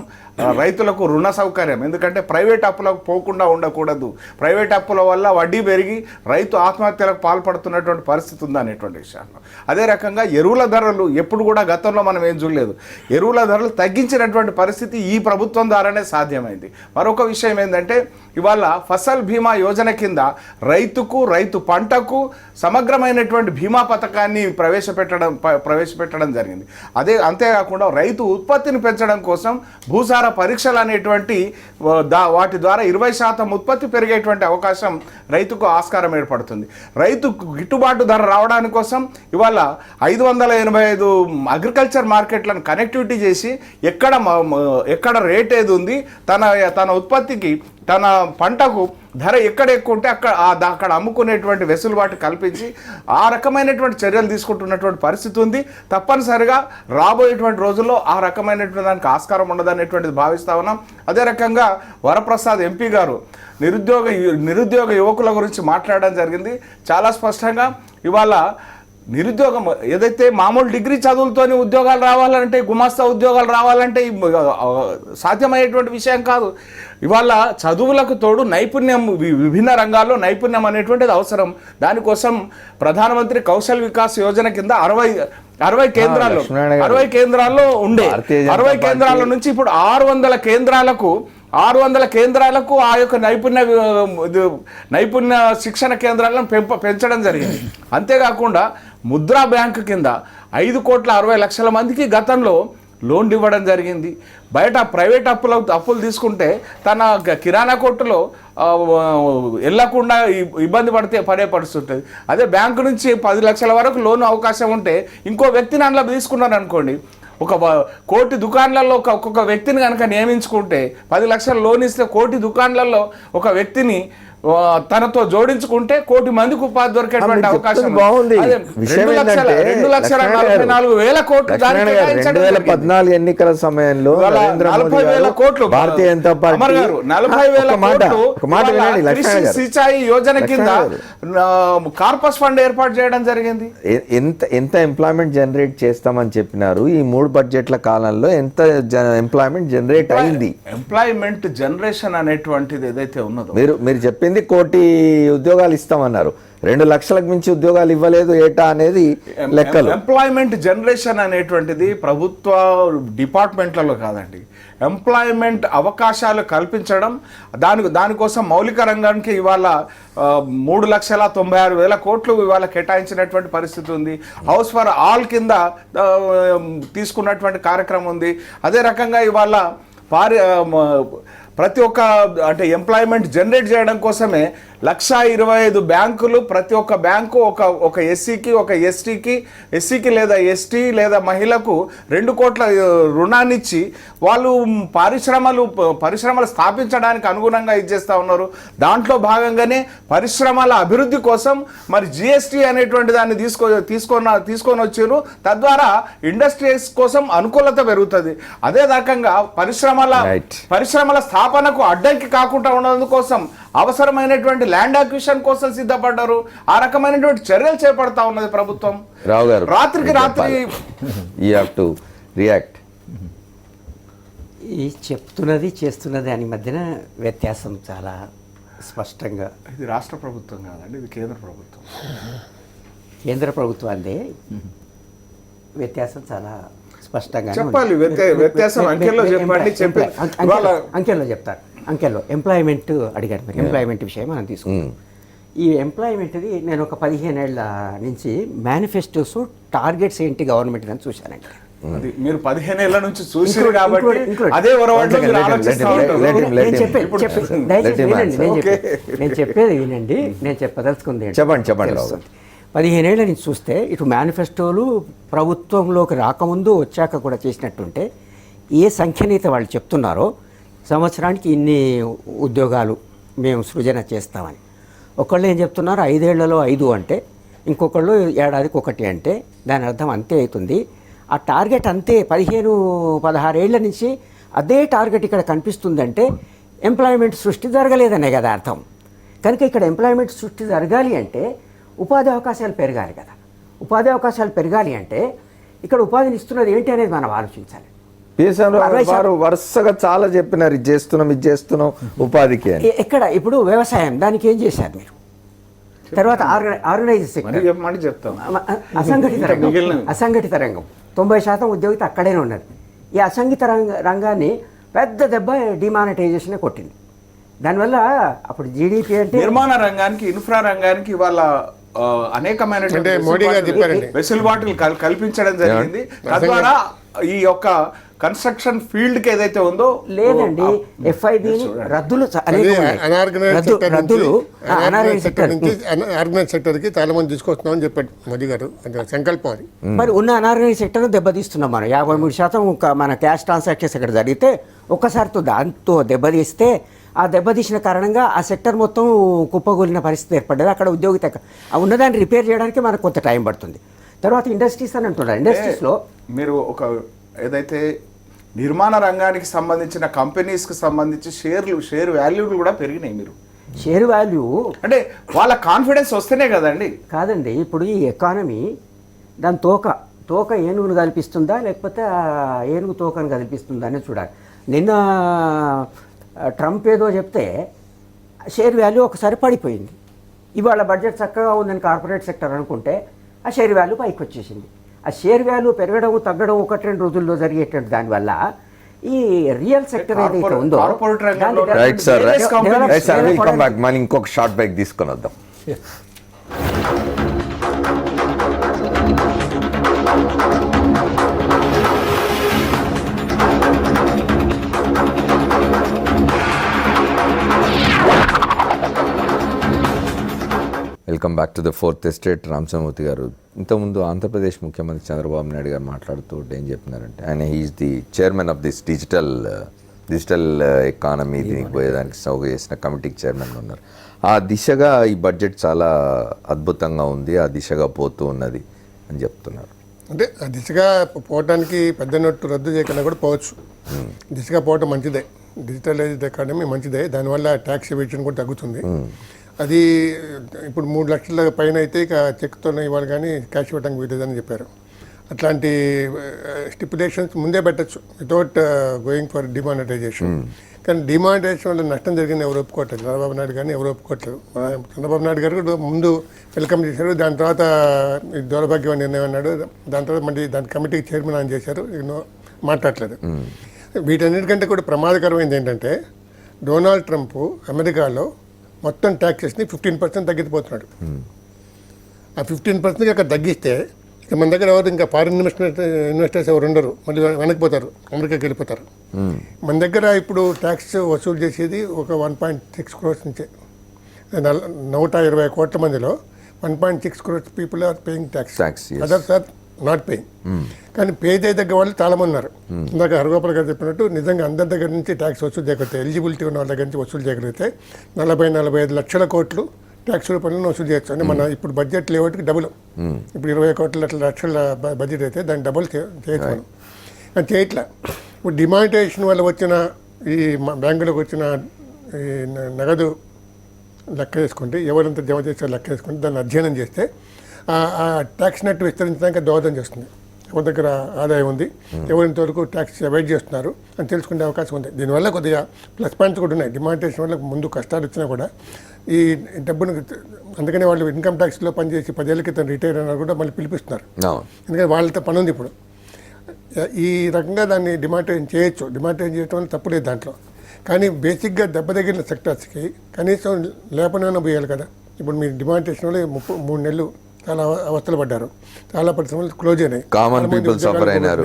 రైతులకు రుణ సౌకర్యం. ఎందుకంటే ప్రైవేట్ అప్పులకు పోకుండా ఉండకూడదు. ప్రైవేట్ అప్పుల వల్ల వడ్డీ పెరిగి రైతు ఆత్మహత్యలకు పాల్పడుతున్నటువంటి పరిస్థితి ఉందనేటువంటి విషయాన్ని. అదే రకంగా ఎరువుల ధరలు ఎప్పుడు కూడా గతంలో మనం ఏం చూడలేదు. ఎరువుల ధరలు తగ్గించినటువంటి పరిస్థితి ఈ ప్రభుత్వం ద్వారానే సాధ్యమైంది. మరొక విషయం ఏంటంటే ఇవాళ ఫసల్ బీమా యోజన కింద రైతు పంటకు సమగ్రమైనటువంటి బీమా పథకాన్ని ప్రవేశపెట్టడం జరిగింది. అంతేకాకుండా రైతు ఉత్పత్తిని పెంచడం కోసం భూసార పరీక్షలు అనేటువంటి వాటి ద్వారా 20% ఉత్పత్తి పెరిగేటువంటి అవకాశం రైతుకు ఆస్కారం ఏర్పడుతుంది. రైతుకు గిట్టుబాటు ధర రావడానికి కోసం ఇవాళ 585 అగ్రికల్చర్ మార్కెట్లను కనెక్టివిటీ చేసి ఎక్కడ రేట్ ఏది ఉంది, తన ఉత్పత్తికి తన పంటకు ధర ఎక్కడ ఎక్కువ ఉంటే అక్కడ అమ్ముకునేటువంటి వెసులుబాటు కల్పించి ఆ రకమైనటువంటి చర్యలు తీసుకుంటున్నటువంటి పరిస్థితి ఉంది. తప్పనిసరిగా రాబోయేటువంటి రోజుల్లో ఆ రకమైనటువంటి దానికి ఆస్కారం ఉండదనేటువంటిది భావిస్తా ఉన్నాం. అదే రకంగా వరప్రసాద్ ఎంపీ గారు నిరుద్యోగ యువకుల గురించి మాట్లాడడం జరిగింది. చాలా స్పష్టంగా ఇవాళ నిరుద్యోగం ఏదైతే మామూలు డిగ్రీ చదువులతోని ఉద్యోగాలు రావాలంటే, గుమాస్తా ఉద్యోగాలు రావాలంటే సాధ్యమయ్యేటువంటి విషయం కాదు. ఇవాళ చదువులకు తోడు నైపుణ్యం, విభిన్న రంగాల్లో నైపుణ్యం అనేటువంటిది అవసరం. దానికోసం ప్రధానమంత్రి కౌశల్ వికాస్ యోజన కింద 60 కేంద్రాల్లో ఉండే 60 కేంద్రాల నుంచి ఇప్పుడు 600 కేంద్రాలకు ఆ యొక్క నైపుణ్య శిక్షణ కేంద్రాలను పెంచడం జరిగింది. అంతేకాకుండా ముద్రా బ్యాంకు కింద 5,60,00,000 మందికి గతంలో లోన్లు ఇవ్వడం జరిగింది. బయట ప్రైవేట్ అప్పులు తీసుకుంటే తన కిరాణా కొట్టులో వెళ్ళకుండా ఇబ్బంది పడే పరిస్థితి ఉంటుంది. అదే బ్యాంకు నుంచి 10 లక్షల వరకు లోన్ అవకాశం ఉంటే ఇంకో వ్యక్తిని అందులో తీసుకున్నారు అనుకోండి, ఒక 1 కోటి దుకాణాలలో ఒక్కొక్క వ్యక్తిని కనుక నియమించుకుంటే 10 లక్షల లోన్ ఇస్తే 1 కోటి దుకాణాలలో ఒక వ్యక్తిని తనతో జోడించుకుంటే 1 కోటి మందికి ఉపాధి దొరికేటువంటి అవకాశం బాగుంది. అదే 2,44,000 కోట్లు 2014 ఎన్నికల సమయంలో నరేంద్ర మోదీ గారు భారతీయ జనతా పార్టీ 40,000 కోట్లు సిచాయి యోజన కింద కార్పస్ ఫండ్ ఏర్పాటు చేయడం జరిగింది. ఎంత ఎంప్లాయ్మెంట్ జనరేట్ చేస్తామని చెప్పినారు? ఈ 3 బడ్జెట్ల కాలంలో ఎంత ఎంప్లాయ్మెంట్ జనరేట్ అయింది? ఎంప్లాయ్మెంట్ జనరేషన్ అనేటువంటిది ఏదైతే ఉన్నదో మీరు చెప్పింది 1 కోటి ఉద్యోగాలు ఇస్తామన్నారు, 2 లక్షలకు మించి ఉద్యోగాలు ఇవ్వలేదు ఏటా అనేది లెక్కలు. ఎంప్లాయ్మెంట్ జనరేషన్ అనేటువంటిది ప్రభుత్వ డిపార్ట్మెంట్లలో కాదండి, ఎంప్లాయ్మెంట్ అవకాశాలు కల్పించడం. దానికోసం మౌలిక రంగానికి ఇవాళ 3,96,000 కోట్లు ఇవాళ కేటాయించినటువంటి పరిస్థితి ఉంది. హౌస్ ఫర్ ఆల్ కింద తీసుకున్నటువంటి కార్యక్రమం ఉంది. అదే రకంగా ఇవాళ ప్రతి ఒక్క అంటే ఎంప్లాయ్మెంట్ జనరేట్ చేయడం కోసమే 125 బ్యాంకులు, ప్రతి ఒక్క బ్యాంకు ఒక ఎస్సీకి ఒక ఎస్సీకి లేదా ఎస్టీ లేదా మహిళకు 2 కోట్ల రుణాన్ని ఇచ్చి వాళ్ళు పరిశ్రమలు స్థాపించడానికి అనుగుణంగా ఇచ్చేస్తూ ఉన్నారు. దాంట్లో భాగంగానే పరిశ్రమల అభివృద్ధి కోసం మరి జిఎస్టీ అనేటువంటి దాన్ని తీసుకొని వచ్చారు. తద్వారా ఇండస్ట్రీస్ కోసం అనుకూలత పెరుగుతుంది. అదే రకంగా పరిశ్రమల స్థాపనకు అడ్డంకి కాకుండా ఉండడం కోసం అవసరమైనటువంటి ల్యాండ్ అక్విజిషన్ కోసం సిద్ధపడ్డారు. ఆ రకమైనటువంటి చర్యలు చేపడతా ఉన్నది ప్రభుత్వం. రావు గారు, రాత్రికి రాత్రి యూ హావ్ టు రియాక్ట్. ఈ చెప్తున్నది చేస్తున్నది అని మధ్యన వ్యత్యాసం చాలా స్పష్టంగా. ఇది రాష్ట్ర ప్రభుత్వం కాదండి, ఇది కేంద్ర ప్రభుత్వం. కేంద్ర ప్రభుత్వాన్ని వ్యత్యాసం చాలా స్పష్టంగా చెప్పాలి. వ్యత్యాసం అంకెల్లో చెప్పండి. అంకెల్లో చెప్తారు. అంకెల్లో ఎంప్లాయ్మెంట్ అడిగారు మీరు. ఎంప్లాయ్మెంట్ విషయం మనం తీసుకుంటాం. ఈ ఎంప్లాయ్మెంట్ది నేను ఒక 15 ఏళ్ల నుంచి మేనిఫెస్టోస్ టార్గెట్స్ ఏంటి గవర్నమెంట్ అని చూశానండి. మీరు 15 ఏళ్ల నుంచి చూసారు కాబట్టి అదే నేను చెప్పేది వినండి. నేను చెప్పదలుచుకుంది చెప్పండి. 15 ఏళ్ల నుంచి చూస్తే ఇటు మేనిఫెస్టోలు ప్రభుత్వంలోకి రాకముందు వచ్చాక కూడా చేసినట్టుంటే ఏ సంఖ్యనైతే వాళ్ళు చెప్తున్నారో సంవత్సరానికి ఇన్ని ఉద్యోగాలు మేము సృజన చేస్తామని, ఒకళ్ళు ఏం చెప్తున్నారు 5 ఏళ్లలో 5 అంటే, ఇంకొకళ్ళు ఏడాదికి 1 అంటే దాని అర్థం అంతే అవుతుంది. ఆ టార్గెట్ అంతే 15-16 ఏళ్ల నుంచి అదే టార్గెట్ ఇక్కడ కనిపిస్తుందంటే ఎంప్లాయ్మెంట్ సృష్టి జరగలేదనే కదా అర్థం. కనుక ఇక్కడ ఎంప్లాయ్మెంట్ సృష్టి జరగాలి అంటే ఉపాధి అవకాశాలు పెరగాలి కదా. ఉపాధి అవకాశాలు పెరగాలి అంటే ఇక్కడ ఉపాధిని ఇస్తున్నది ఏంటి అనేది మనం ఆలోచించాలి. వారు వరుసగా చాలా చెప్పినారు, ఇది చేస్తున్నాం ఉపాధికి. ఎక్కడ ఇప్పుడు వ్యవసాయం, దానికి ఏం చేశారు మీరు? తర్వాత ఆర్గనైజ్డ్ సెక్టర్, అసంఘటిత రంగం 90% ఉద్యోగిత అక్కడే ఉన్నది. ఈ అసంఘటిత రంగాన్ని పెద్ద దెబ్బ డిమానిటైజేషన్ కొట్టింది. దానివల్ల అప్పుడు జీడిపి అంటే నిర్మాణ రంగానికి, ఇన్ఫ్రా రంగానికి ఇవాళ అనేకమైన వెసులుబాటులు కల్పించడం జరిగింది. తద్వారా ఈ యొక్క కన్స్ట్రక్షన్ ఫీల్డ్ కి ఏదైతే ఉందో లేదండి, ఎఫ్ఐబిని రద్దులు అనార్గనైజ్ సెక్టర్ కి చాలా మంది తీసుకొస్తున్నామని చెప్పాడు మోదీ గారు. సంకల్పం అది. మరి ఉన్న అనార్గనైజ్ సెక్టర్ దెబ్బతీస్తున్నాం మనం. 53% మన క్యాష్ ట్రాన్సాక్షన్స్ ఇక్కడ జరిగితే ఒక్కసారితో దాంతో దెబ్బతీస్తే ఆ దెబ్బతీసిన కారణంగా ఆ సెక్టర్ మొత్తం కుప్పగూలిన పరిస్థితి ఏర్పడ్డది. అక్కడ ఉద్యోగిత ఉన్నదాన్ని రిపేర్ చేయడానికి మనకు కొంత టైం పడుతుంది. తర్వాత ఇండస్ట్రీస్ అని అంటున్నారు. ఇండస్ట్రీస్లో మీరు ఒక ఏదైతే నిర్మాణ రంగానికి సంబంధించిన కంపెనీస్కి సంబంధించి షేర్ వాల్యూలు కూడా పెరిగినాయి. మీరు షేర్ వాల్యూ అంటే వాళ్ళ కాన్ఫిడెన్స్ వస్తేనే కదండి. కాదండి, ఇప్పుడు ఈ ఎకానమీ దాని తోక ఏనుగును కల్పిస్తుందా లేకపోతే ఏనుగు తోకను కల్పిస్తుందా అనేది చూడాలి. నిన్న ట్రంప్ ఏదో చెప్తే షేర్ వాల్యూ ఒకసారి పడిపోయింది. ఇవాళ బడ్జెట్ చక్కగా ఉందని కార్పొరేట్ సెక్టర్ అనుకుంటే ఆ షేర్ వాల్యూ పైకి వచ్చేసింది. ఆ షేర్ వాల్యూ పెరగడం తగ్గడం 1-2 రోజుల్లో జరిగేటువంటి దానివల్ల ఈ రియల్ సెక్టర్ ఏదైతే ఉందో మళ్ళీ ఇంకొక షార్ట్ బ్రేక్ తీసుకొని వద్దాం. Welcome back to the fourth estate. Ramachandramurthy గారు, ఇంతకుముందు ఆంధ్రప్రదేశ్ ముఖ్యమంత్రి చంద్రబాబు నాయుడు గారు మాట్లాడుతూ ఏం చెప్పినారంటే, ఆయన he is the chairman of this digital economy, దీనికి పోయేదానికి సౌకర్యం చేసిన కమిటీకి చైర్మన్ ఉన్నారు. ఆ దిశగా ఈ బడ్జెట్ చాలా అద్భుతంగా ఉంది, ఆ దిశగా పోతూ ఉన్నది అని చెప్తున్నారు. అంటే ఆ దిశగా పోవడానికి పెద్ద నోటు రద్దు చేయకుండా కూడా పోవచ్చు. దిశగా పోవటం మంచిదే, డిజిటలైజ్డ్ ఎకానమీ మంచిదే, దానివల్ల ట్యాక్స్ ఎవేషన్ కూడా తగ్గుతుంది. అది ఇప్పుడు 3 లక్షల పైన అయితే ఇక చెక్తోనే ఇవ్వాలి కానీ క్యాష్ ఇవ్వడానికి వీలేదని చెప్పారు. అట్లాంటి స్టిపులేషన్స్ ముందే పెట్టచ్చు వితౌట్ గోయింగ్ ఫర్ డిమానిటైజేషన్. కానీ డిమానిటైజేషన్ వల్ల నష్టం జరిగింది ఎవరు ఒప్పుకోవట్లేదు, చంద్రబాబు నాయుడు కానీ ఎవరు ఒప్పుకోవట్లేదు. చంద్రబాబు నాయుడు గారు కూడా ముందు వెల్కమ్ చేశారు, దాని తర్వాత దౌర్భాగ్యం నిర్ణయం అన్నాడు, దాని తర్వాత మళ్ళీ దాని కమిటీకి చైర్మన్ అని చేశారు, మాట్లాడలేదు. వీటన్నిటికంటే కూడా ప్రమాదకరమైనది ఏంటంటే, డొనాల్డ్ ట్రంప్ అమెరికాలో మొత్తం ట్యాక్సెస్ని 15% తగ్గిపోతున్నాడు. ఆ 15% అక్కడ తగ్గిస్తే ఇక మన దగ్గర ఎవరు ఇంకా ఫారిన్ ఇన్వెస్టర్స్ ఎవరు ఉండరు, మళ్ళీ వెనక్కిపోతారు, అమెరికాకి వెళ్ళిపోతారు. మన దగ్గర ఇప్పుడు ట్యాక్స్ వసూలు చేసేది ఒక 1.6 crores నుంచే. 120 కోట్ల మందిలో 1.6 crores people are paying tax, others are not paying. కానీ పే చేయదగ్గ వాళ్ళు చాలామంది ఉన్నారు. ఇందాక హరగోపాల్ గారు చెప్పినట్టు నిజంగా అందరి దగ్గర నుంచి ట్యాక్స్ వసూలు చేయగలిగితే, ఎలిజిబిలిటీ ఉన్న వాళ్ళ దగ్గర నుంచి వసూలు చేయగలిగితే 40-45 లక్షల కోట్లు ట్యాక్స్ రూపంలో వసూలు చేయొచ్చు. అంటే మన ఇప్పుడు బడ్జెట్ లేవటికి డబుల్. ఇప్పుడు 20 కోట్ల లక్షల బడ్జెట్ అయితే దాన్ని డబుల్ చేయొచ్చు మనం. అది చేయట్లా. ఇప్పుడు డిమానిటైజేషన్ వల్ల వచ్చిన ఈ బ్యాంకులకు వచ్చిన ఈ నగదు లెక్క వేసుకుంటే, ఎవరంతా జమ చేసే లెక్క వేసుకుంటే దాన్ని అధ్యయనం చేస్తే ఆ ట్యాక్స్ నెట్ విస్తరించడానికి దోహదం చేస్తుంది. ఎవరి దగ్గర ఆదాయం ఉంది, ఎవరింతవరకు ట్యాక్స్ అవాయిడ్ చేస్తున్నారు అని తెలుసుకునే అవకాశం ఉంది. దీనివల్ల కొద్దిగా ప్లస్ పాయింట్స్ కూడా ఉన్నాయి. డిమానిటైజేషన్ వల్ల ముందు కష్టాలు వచ్చినా కూడా ఈ డబ్బును, అందుకనే వాళ్ళు ఇన్కమ్ ట్యాక్స్లో పనిచేసి 10 ఏళ్ళ క్రితం రిటైర్ అయినా కూడా మళ్ళీ పిలిపిస్తున్నారు. ఎందుకంటే వాళ్ళతో పని ఉంది ఇప్పుడు. ఈ రకంగా దాన్ని డిమానిటైజేషన్ చేయొచ్చు. డిమానిటైజేషన్ చేయడం వల్ల తప్పులేదు దాంట్లో. కానీ బేసిక్గా దెబ్బ తగిలిన సెక్టర్స్కి కనీసం లేపనైనా పోయాలి కదా. ఇప్పుడు మీరు డిమానిటైజేషన్ వల్ల 3 నెలలు చాలా అవస్థలు పడ్డారు, చాలా పరిశ్రమలు క్లోజ్ అయినాయి, కామన్ పీపుల్ సఫర్ అయినారు.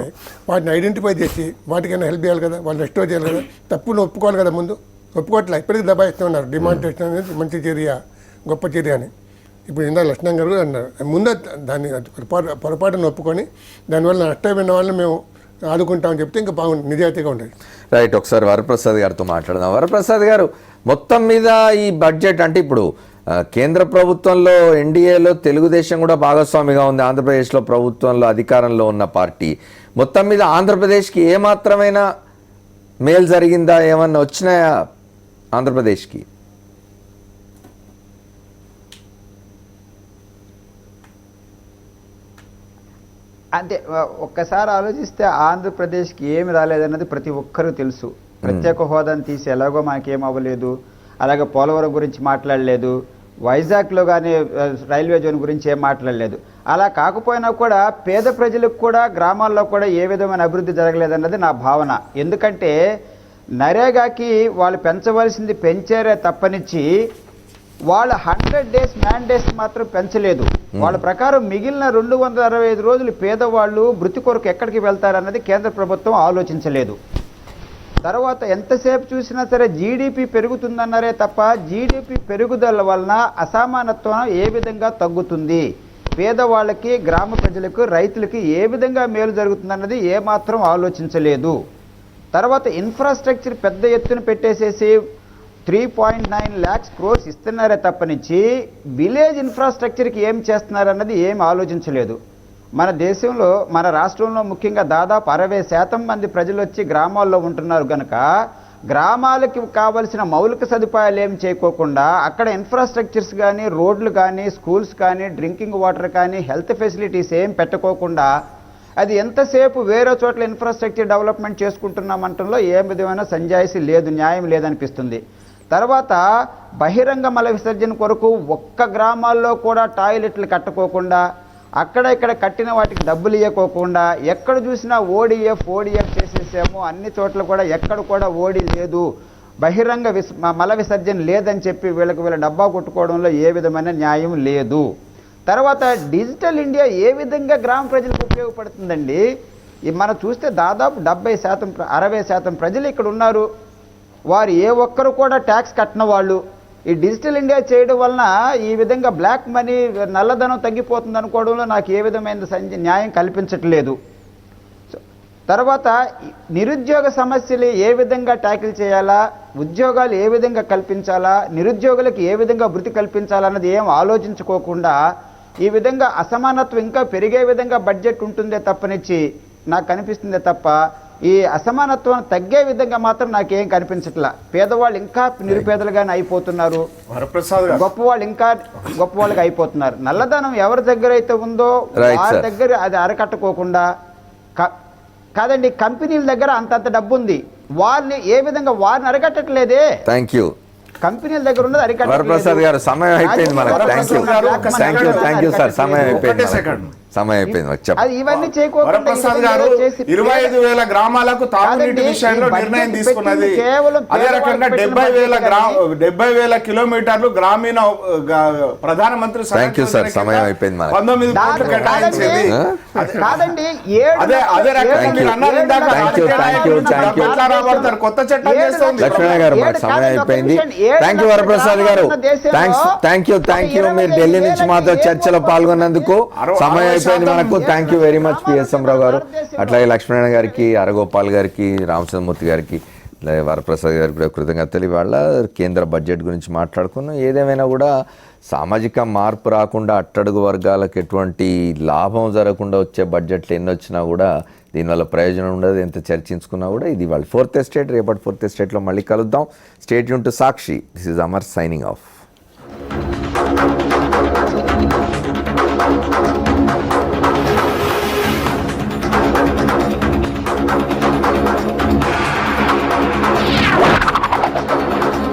వాటిని ఐడెంటిఫై చేసి వాటికైనా హెల్ప్ చేయాలి కదా, వాళ్ళు రెస్టోర్ చేయాలి కదా. తప్పును ఒప్పుకోవాలి కదా, ముందు ఒప్పుకోవట్లే, ఇప్పటికీ దబాయిస్తూ ఉన్నారు. డిమానిటైజేషన్ అనేది మంచి చర్య, గొప్ప చర్య అని ఇప్పుడు ఇందాక లక్ష్మణ్ గారు కూడా అన్నారు. ముందు దాన్ని పొరపాటును ఒప్పుకొని దానివల్ల నష్టమైన వాళ్ళని మేము ఆదుకుంటామని చెప్తే ఇంకా బాగుంది, నిజాయితీగా ఉండేది. రైట్, ఒకసారి వరప్రసాద్ గారితో మాట్లాడదాం. వరప్రసాద్ గారు, మొత్తం మీద ఈ బడ్జెట్ అంటే ఇప్పుడు కేంద్ర ప్రభుత్వంలో ఎన్డీఏలో తెలుగుదేశం కూడా భాగస్వామిగా ఉంది, ఆంధ్రప్రదేశ్లో ప్రభుత్వంలో అధికారంలో ఉన్న పార్టీ. మొత్తం మీద ఆంధ్రప్రదేశ్కి ఏమాత్రమైన మేలు జరిగిందా, ఏమన్నా వచ్చినాయా ఆంధ్రప్రదేశ్కి? అంటే ఒక్కసారి ఆలోచిస్తే ఆంధ్రప్రదేశ్కి ఏమి రాలేదన్నది ప్రతి ఒక్కరూ తెలుసు. ప్రత్యేక హోదాను తీసి ఎలాగో మనకేం అవ్వలేదు, అలాగే పోలవరం గురించి మాట్లాడలేదు, వైజాగ్లో కానీ రైల్వే జోన్ గురించి ఏం మాట్లాడలేదు. అలా కాకపోయినా కూడా పేద ప్రజలకు కూడా గ్రామాల్లో కూడా ఏ విధమైన అభివృద్ధి జరగలేదన్నది నా భావన. ఎందుకంటే నరేగాకి వాళ్ళు పెంచవలసింది పెంచారే తప్పనిచ్చి వాళ్ళ 100 days మ్యాండేట్స్ మాత్రం పెంచలేదు. వాళ్ళ ప్రకారం మిగిలిన 265 రోజులు పేదవాళ్ళు వృత్తి కొరకు ఎక్కడికి వెళ్తారన్నది కేంద్ర ప్రభుత్వం ఆలోచించలేదు. తర్వాత ఎంతసేపు చూసినా సరే జీడిపి పెరుగుతుందన్నారే తప్ప జీడిపి పెరుగుదల వలన అసమానత్వం ఏ విధంగా తగ్గుతుంది, పేదవాళ్ళకి, గ్రామ ప్రజలకు, రైతులకి ఏ విధంగా మేలు జరుగుతుందన్నది ఏమాత్రం ఆలోచించలేదు. తర్వాత ఇన్ఫ్రాస్ట్రక్చర్ పెద్ద ఎత్తున పెట్టేసేసి 3.9 lakhs crores ఇస్తున్నారే తప్పనిచ్చి విలేజ్ ఇన్ఫ్రాస్ట్రక్చర్కి ఏం చేస్తున్నారన్నది ఏం ఆలోచించలేదు. మన దేశంలో, మన రాష్ట్రంలో ముఖ్యంగా దాదాపు 60% మంది ప్రజలు వచ్చి గ్రామాల్లో ఉంటున్నారు కనుక గ్రామాలకి కావలసిన మౌలిక సదుపాయాలు ఏం చేయకోకుండా అక్కడ ఇన్ఫ్రాస్ట్రక్చర్స్ కానీ, రోడ్లు కానీ, స్కూల్స్ కానీ, డ్రింకింగ్ వాటర్ కానీ, హెల్త్ ఫెసిలిటీస్ ఏం పెట్టుకోకుండా అది ఎంతసేపు వేరే చోట్ల ఇన్ఫ్రాస్ట్రక్చర్ డెవలప్మెంట్ చేసుకుంటున్నామంటంలో ఏ విధమైన సంజాయిషీ లేదు, న్యాయం లేదనిపిస్తుంది. తర్వాత బహిరంగ మల విసర్జన కొరకు ఒక్క గ్రామాల్లో కూడా టాయిలెట్లు కట్టుకోకుండా, అక్కడ ఇక్కడ కట్టిన వాటికి డబ్బులు ఇవ్వకోకుండా, ఎక్కడ చూసినా ఓడిఎఫ్ చేసేసాము, అన్ని చోట్ల కూడా ఎక్కడ కూడా ఓడి లేదు, బహిరంగ మల విసర్జన లేదని చెప్పి వీళ్ళ డబ్బా కొట్టుకోవడంలో ఏ విధమైన న్యాయం లేదు. తర్వాత డిజిటల్ ఇండియా ఏ విధంగా గ్రామ ప్రజలకు ఉపయోగపడుతుందండి? మనం చూస్తే దాదాపు 70%, 60% ప్రజలు ఇక్కడ ఉన్నారు. వారు ఏ ఒక్కరు కూడా ట్యాక్స్ కట్టిన వాళ్ళు, ఈ డిజిటల్ ఇండియా చేయడం వలన ఈ విధంగా బ్లాక్ మనీ నల్లధనం తగ్గిపోతుంది అనుకోవడంలో నాకు ఏ విధమైన న్యాయం కల్పించట్లేదు. తర్వాత నిరుద్యోగ సమస్యలు ఏ విధంగా ట్యాకిల్ చేయాలా, ఉద్యోగాలు ఏ విధంగా కల్పించాలా, నిరుద్యోగులకు ఏ విధంగా వృత్తి కల్పించాలన్నది ఏం ఆలోచించుకోకుండా ఈ విధంగా అసమానత్వం ఇంకా పెరిగే విధంగా బడ్జెట్ ఉంటుందే తప్పనిచ్చి నాకు కనిపిస్తుందే తప్ప ఈ అసమానత్వం తగ్గే విధంగా మాత్రం నాకేం కనిపించట్లా. పేదవాళ్ళు ఇంకా నిరుపేదలుగానే అయిపోతున్నారు, గొప్పవాళ్ళు ఇంకా గొప్పవాళ్ళుగా అయిపోతున్నారు. నల్లధనం ఎవరి దగ్గర అయితే ఉందో వారి దగ్గర అది అరకట్టుకోకుండా కాదండి, కంపెనీల దగ్గర అంతంత డబ్బు ఉంది, వారిని ఏ విధంగా వారిని అరకట్టట్లేదే. Thank you. కంపెనీల దగ్గర ఉన్నది అరికట్టట్లేదు. వరప్రసాద్ గారు సమయం అయిపోయింది మనకు. థ్యాంక్ యూ సార్, సమయం అయిపోయింది. అది ఇవన్నీ చేయకుండా వరప్రసాద్ గారు 25,000 గ్రామాలకు తాగునీటి విషయంలో నిర్ణయం తీసుకున్నది. అదే రకంగా 70,000 కిలోమీటర్లు గ్రామీణ ప్రధానమంత్రి 19 కోట్లు కేటాయించేది. కాదండి, అదే రకంగా మీరు అన్నారు ఇందాక కొత్త చట్టం చేస్తుంది. లక్ష్మణ గారు మనకు సమయం అయిపోయింది. థ్యాంక్ యూ వరప్రసాద్ గారు. థ్యాంక్ యూ మీరు ఢిల్లీ నుంచి మాతో చర్చలో పాల్గొన్నందుకు. సమయం అయిపోయింది మనకు. Thank you very much PSM Rao గారు, అట్లాగే లక్ష్మణ గారికి, అరగోపాల్ గారికి, రామచంద్రమూర్తి గారికి, అలాగే వరప్రసాద్ గారికి కూడా కృతజ్ఞతలు. ఇవాళ కేంద్ర బడ్జెట్ గురించి మాట్లాడుకున్నాం. ఏదేమైనా కూడా సామాజిక మార్పు రాకుండా అట్టడుగు వర్గాలకు ఎటువంటి లాభం జరగకుండా వచ్చే బడ్జెట్లు ఎన్ని వచ్చినా కూడా దీనివల్ల ప్రయోజనం ఉండదు. ఎంత చర్చించుకున్నా కూడా ఇది వాళ్ళ 4th ఎస్టేట్. రేపటి 4th ఎస్టేట్లో మళ్ళీ కలుద్దాం. State Yoon to Sakshi. This is Amar signing off.